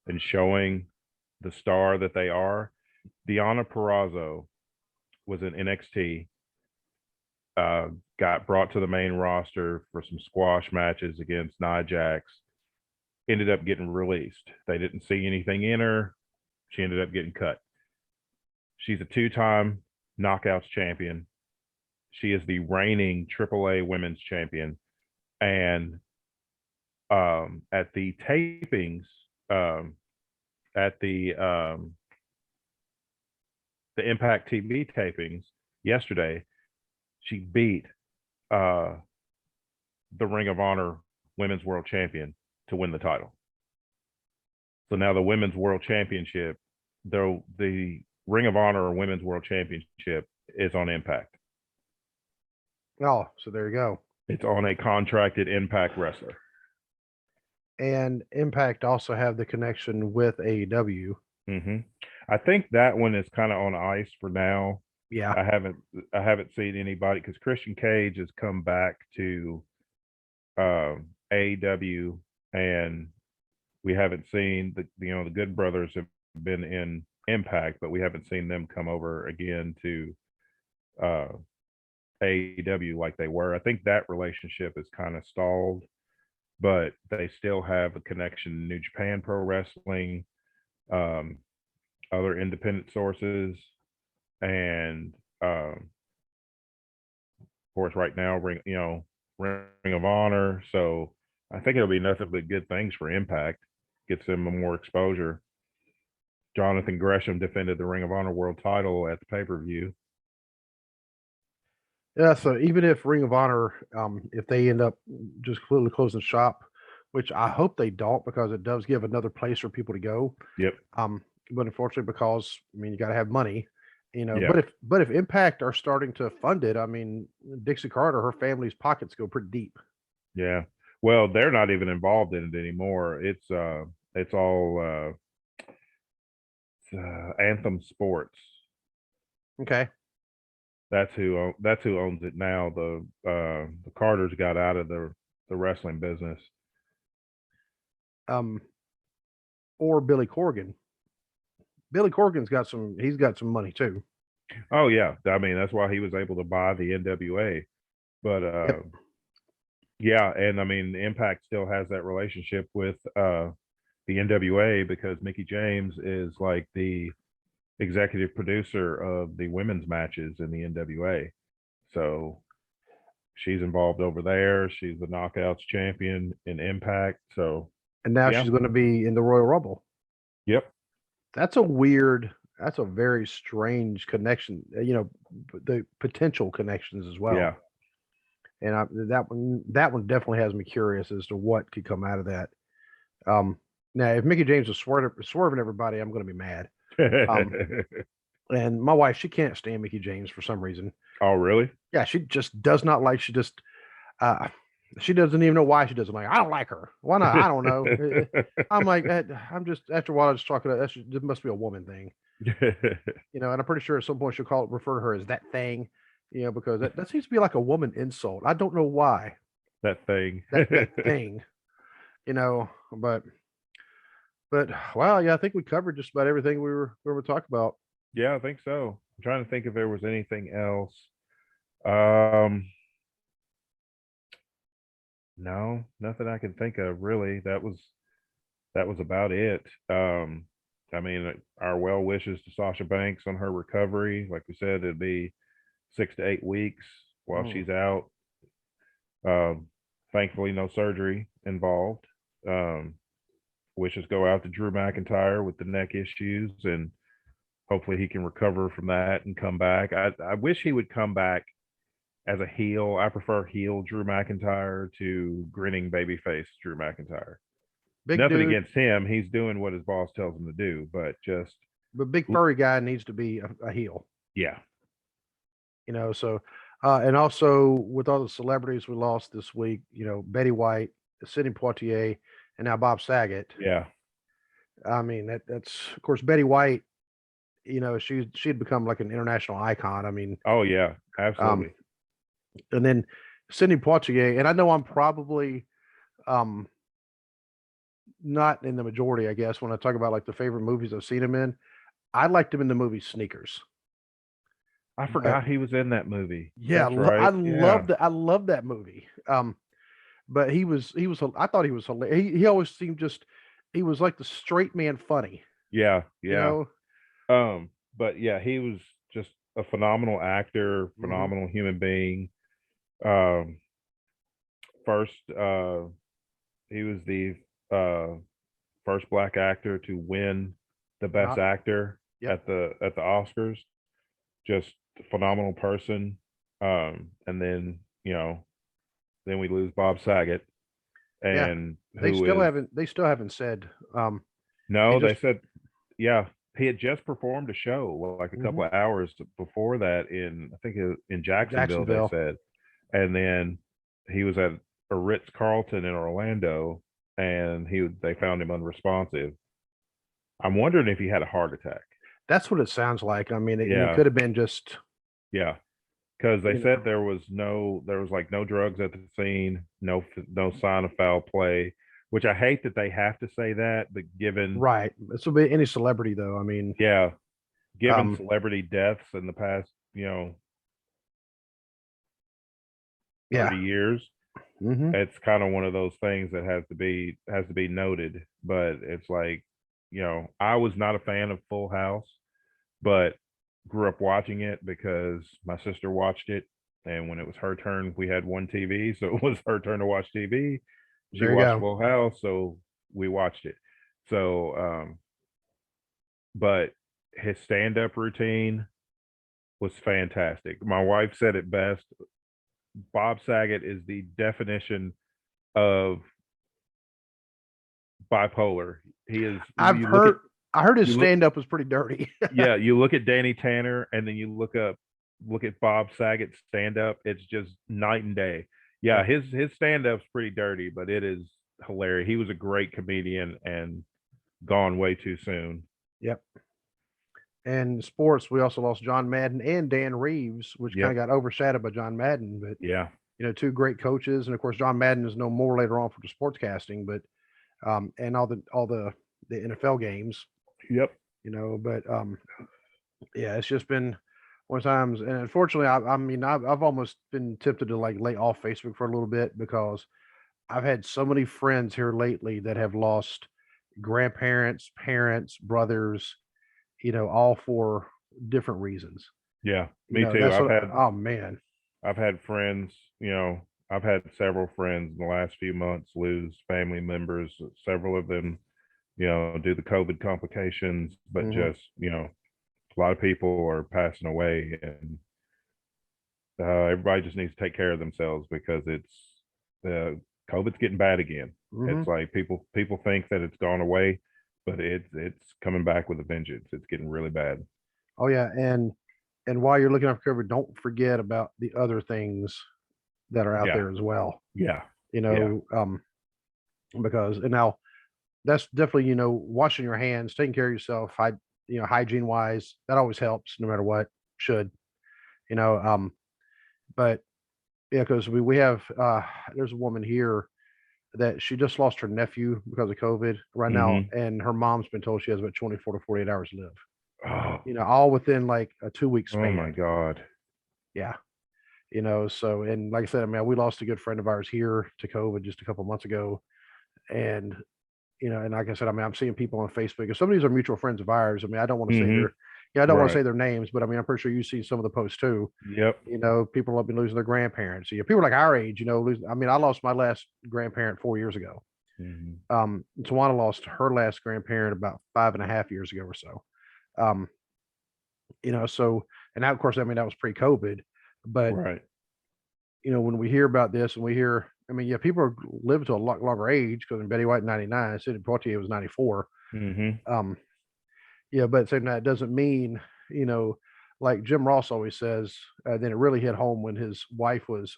[SPEAKER 2] and showing the star that they are. Deonna Purrazzo was in NXT, got brought to the main roster for some squash matches against Nia Jax, ended up getting released. They didn't see anything in her. She ended up getting cut. She's a 2-time Knockouts champion. She is the reigning AAA Women's Champion. And at the tapings, at the Impact TV tapings yesterday, she beat the Ring of Honor Women's World Champion to win the title. So now the Women's World Championship, though the Ring of Honor Women's World Championship is on Impact.
[SPEAKER 1] Oh, so there you go.
[SPEAKER 2] It's on a contracted Impact wrestler.
[SPEAKER 1] And Impact also have the connection with AEW.
[SPEAKER 2] Mm-hmm. I think that one is kind of on ice for now.
[SPEAKER 1] Yeah.
[SPEAKER 2] I haven't seen anybody, because Christian Cage has come back to AEW, and we haven't seen the Good Brothers have been in Impact, but we haven't seen them come over again to AEW like they were. I think that relationship is kind of stalled, but they still have a connection to New Japan Pro Wrestling, other independent sources, and of course right now Ring of Honor. So I think it'll be nothing but good things for Impact. Gets them more exposure. Jonathan Gresham defended the Ring of Honor World Title at the pay-per-view.
[SPEAKER 1] Yeah, so even if Ring of Honor, if they end up just completely closing shop, which I hope they don't, because it does give another place for people to go.
[SPEAKER 2] Yep.
[SPEAKER 1] But unfortunately, because you got to have money,
[SPEAKER 2] Yeah.
[SPEAKER 1] But if Impact are starting to fund it, Dixie Carter, her family's pockets go pretty deep.
[SPEAKER 2] Yeah. Well, they're not even involved in it anymore. It's all Anthem Sports.
[SPEAKER 1] Okay.
[SPEAKER 2] That's who owns it now. The Carters got out of the wrestling business.
[SPEAKER 1] Or Billy Corgan. Billy Corgan's got some money too.
[SPEAKER 2] Oh yeah, that's why he was able to buy the NWA. But
[SPEAKER 1] Yep.
[SPEAKER 2] yeah, and Impact still has that relationship with the NWA, because Mickie James is like the executive producer of the women's matches in the NWA. So she's involved over there. She's the Knockouts champion in Impact. So
[SPEAKER 1] And now
[SPEAKER 2] yeah.
[SPEAKER 1] she's going to be in the Royal Rumble.
[SPEAKER 2] Yep.
[SPEAKER 1] That's a very strange connection, the potential connections as well.
[SPEAKER 2] Yeah.
[SPEAKER 1] And that one definitely has me curious as to what could come out of that. Now, if Mickie James is swerving everybody, I'm going to be mad. And my wife, she can't stand Mickie James for some reason.
[SPEAKER 2] Oh, really?
[SPEAKER 1] Yeah, she just does not like. She doesn't even know why she doesn't like. I don't like her. Why not? I don't know. I'm like, I'm just, after a while, I just talking about that. It must be a woman thing, and I'm pretty sure at some point she'll refer to her as that thing, because that seems to be like a woman insult. I don't know why.
[SPEAKER 2] That thing.
[SPEAKER 1] That thing, but wow, yeah, I think we covered just about everything we were going to talk about.
[SPEAKER 2] Yeah, I think so. I'm trying to think if there was anything else. No, nothing I can think of really. That was about it. Our well wishes to Sasha Banks on her recovery. Like we said, it'd be 6 to 8 weeks while she's out. Thankfully, no surgery involved. Wishes go out to Drew McIntyre with the neck issues, and hopefully he can recover from that and come back. I wish he would come back as a heel. I prefer heel Drew McIntyre to grinning babyface Drew McIntyre.
[SPEAKER 1] Big
[SPEAKER 2] Nothing
[SPEAKER 1] dude,
[SPEAKER 2] against him. He's doing what his boss tells him to do, but just
[SPEAKER 1] but big furry guy needs to be a heel.
[SPEAKER 2] Yeah.
[SPEAKER 1] So and also with all the celebrities we lost this week, Betty White, Sidney Poitier, and now Bob Saget.
[SPEAKER 2] Yeah.
[SPEAKER 1] I mean, that's of course Betty White, she'd become like an international icon. I mean,
[SPEAKER 2] Oh yeah, absolutely.
[SPEAKER 1] And then Sidney Poitier, and I know I'm probably not in the majority, I guess, when I talk about like the favorite movies I've seen him in. I liked him in the movie Sneakers.
[SPEAKER 2] I forgot he was in that movie.
[SPEAKER 1] Yeah,
[SPEAKER 2] That's right.
[SPEAKER 1] I loved it. I love that movie. But he was I thought he was hilarious. He always seemed he was like the straight man funny.
[SPEAKER 2] Yeah,
[SPEAKER 1] Yeah.
[SPEAKER 2] But yeah, he was just a phenomenal actor, phenomenal human being. First, he was the first black actor to win the best actor at the Oscars. Just a phenomenal person. And then then we lose Bob Saget, and
[SPEAKER 1] they still haven't said.
[SPEAKER 2] No, they said, yeah, he had just performed a show like a couple of hours before that in, I think in Jacksonville, they said, and then he was at a Ritz Carlton in Orlando, and they found him unresponsive. I'm wondering if he had a heart attack.
[SPEAKER 1] That's what it sounds like. I mean, it could have been just.
[SPEAKER 2] Yeah, because they said there was like no drugs at the scene, no sign of foul play, which I hate that they have to say that, but given
[SPEAKER 1] right, this will be any celebrity though. I mean,
[SPEAKER 2] yeah, given celebrity deaths in the past, 30 years, it's kind of one of those things that has to be noted. But it's like, I was not a fan of Full House, but grew up watching it because my sister watched it, and when it was her turn, we had one TV, so it was her turn to watch TV. She watched Full House, so we watched it. So but his stand-up routine was fantastic. My wife said it best. Bob Saget is the definition of bipolar. He is. I
[SPEAKER 1] heard his stand-up was pretty dirty.
[SPEAKER 2] Yeah, you look at Danny Tanner, and then you look at Bob Saget's stand-up. It's just night and day. Yeah, his stand-up's pretty dirty, but it is hilarious. He was a great comedian and gone way too soon.
[SPEAKER 1] Yep. And sports, we also lost John Madden and Dan Reeves, which kind of got overshadowed by John Madden. But
[SPEAKER 2] yeah,
[SPEAKER 1] two great coaches, and of course John Madden is no more later on for the sportscasting, but and all the NFL games.
[SPEAKER 2] Yep.
[SPEAKER 1] But yeah, it's just been one of times, and unfortunately, I mean, I've almost been tempted to like lay off Facebook for a little bit because I've had so many friends here lately that have lost grandparents, parents, brothers, all for different reasons.
[SPEAKER 2] Yeah, me too.
[SPEAKER 1] Oh man,
[SPEAKER 2] I've had friends, I've had several friends in the last few months lose family members. Several of them, due to COVID complications, but just, a lot of people are passing away, and everybody just needs to take care of themselves because COVID's getting bad again. It's like people think that it's gone away, but it's coming back with a vengeance. It's getting really bad.
[SPEAKER 1] Oh yeah, and while you're looking after COVID, don't forget about the other things that are out there as well.
[SPEAKER 2] Yeah.
[SPEAKER 1] Because and now that's definitely, washing your hands, taking care of yourself, hygiene wise, that always helps no matter what. Should. But yeah, because we have there's a woman here that she just lost her nephew because of COVID right now, and her mom's been told she has about 24 to 48 hours to live.
[SPEAKER 2] Oh.
[SPEAKER 1] All within like a 2-week span.
[SPEAKER 2] Oh my God.
[SPEAKER 1] Yeah. So, and like I said, I mean, we lost a good friend of ours here to COVID just a couple months ago. And, and like I said, I mean, I'm seeing people on Facebook, and some of these are mutual friends of ours. I mean, I don't want to say I don't want to say their names, but I mean, I'm pretty sure you see some of the posts too.
[SPEAKER 2] Yep.
[SPEAKER 1] People have been losing their grandparents. People like our age, I mean, I lost my last grandparent 4 years ago. Tawana lost her last grandparent about 5.5 years ago or so. So, and now, of course, I mean, that was pre-COVID, but, when we hear about this and we hear, I mean, people are living to a lot longer age because Betty White 99, Sidney Poitier was 94. Yeah, but at the same time, it doesn't mean, you know, like Jim Ross always says, then it really hit home when his wife was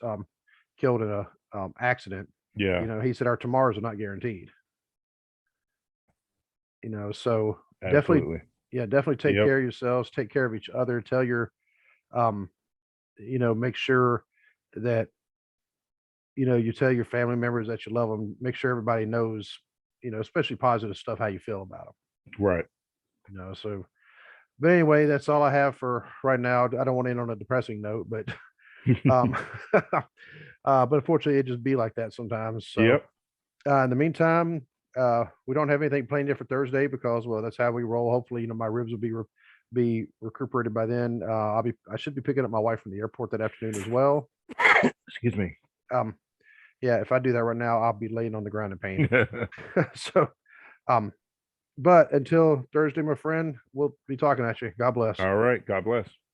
[SPEAKER 1] killed in a accident.
[SPEAKER 2] Yeah,
[SPEAKER 1] You know, he said our tomorrows are not guaranteed. You know, so definitely,
[SPEAKER 2] absolutely.
[SPEAKER 1] yeah, definitely take
[SPEAKER 2] Yep.
[SPEAKER 1] care of yourselves, take care of each other. Tell your, um, you know, make sure that you know you tell your family members that you love them. Make sure everybody knows, you know, especially positive stuff, how you feel about them.
[SPEAKER 2] Right.
[SPEAKER 1] You know, so but anyway, that's all I have for right now. I don't want to end on a depressing note, but um, but unfortunately, it just be like that sometimes. So
[SPEAKER 2] Yep.
[SPEAKER 1] in the meantime, we don't have anything planned yet for Thursday because well, that's how we roll. Hopefully, you know, my ribs will be recuperated by then. I should be picking up my wife from the airport that afternoon as well.
[SPEAKER 2] Excuse me.
[SPEAKER 1] Um, yeah, if I do that right now, I'll be laying on the ground in pain. So, um, but until Thursday, my friend, we'll be talking at you. God bless.
[SPEAKER 2] All right. God bless.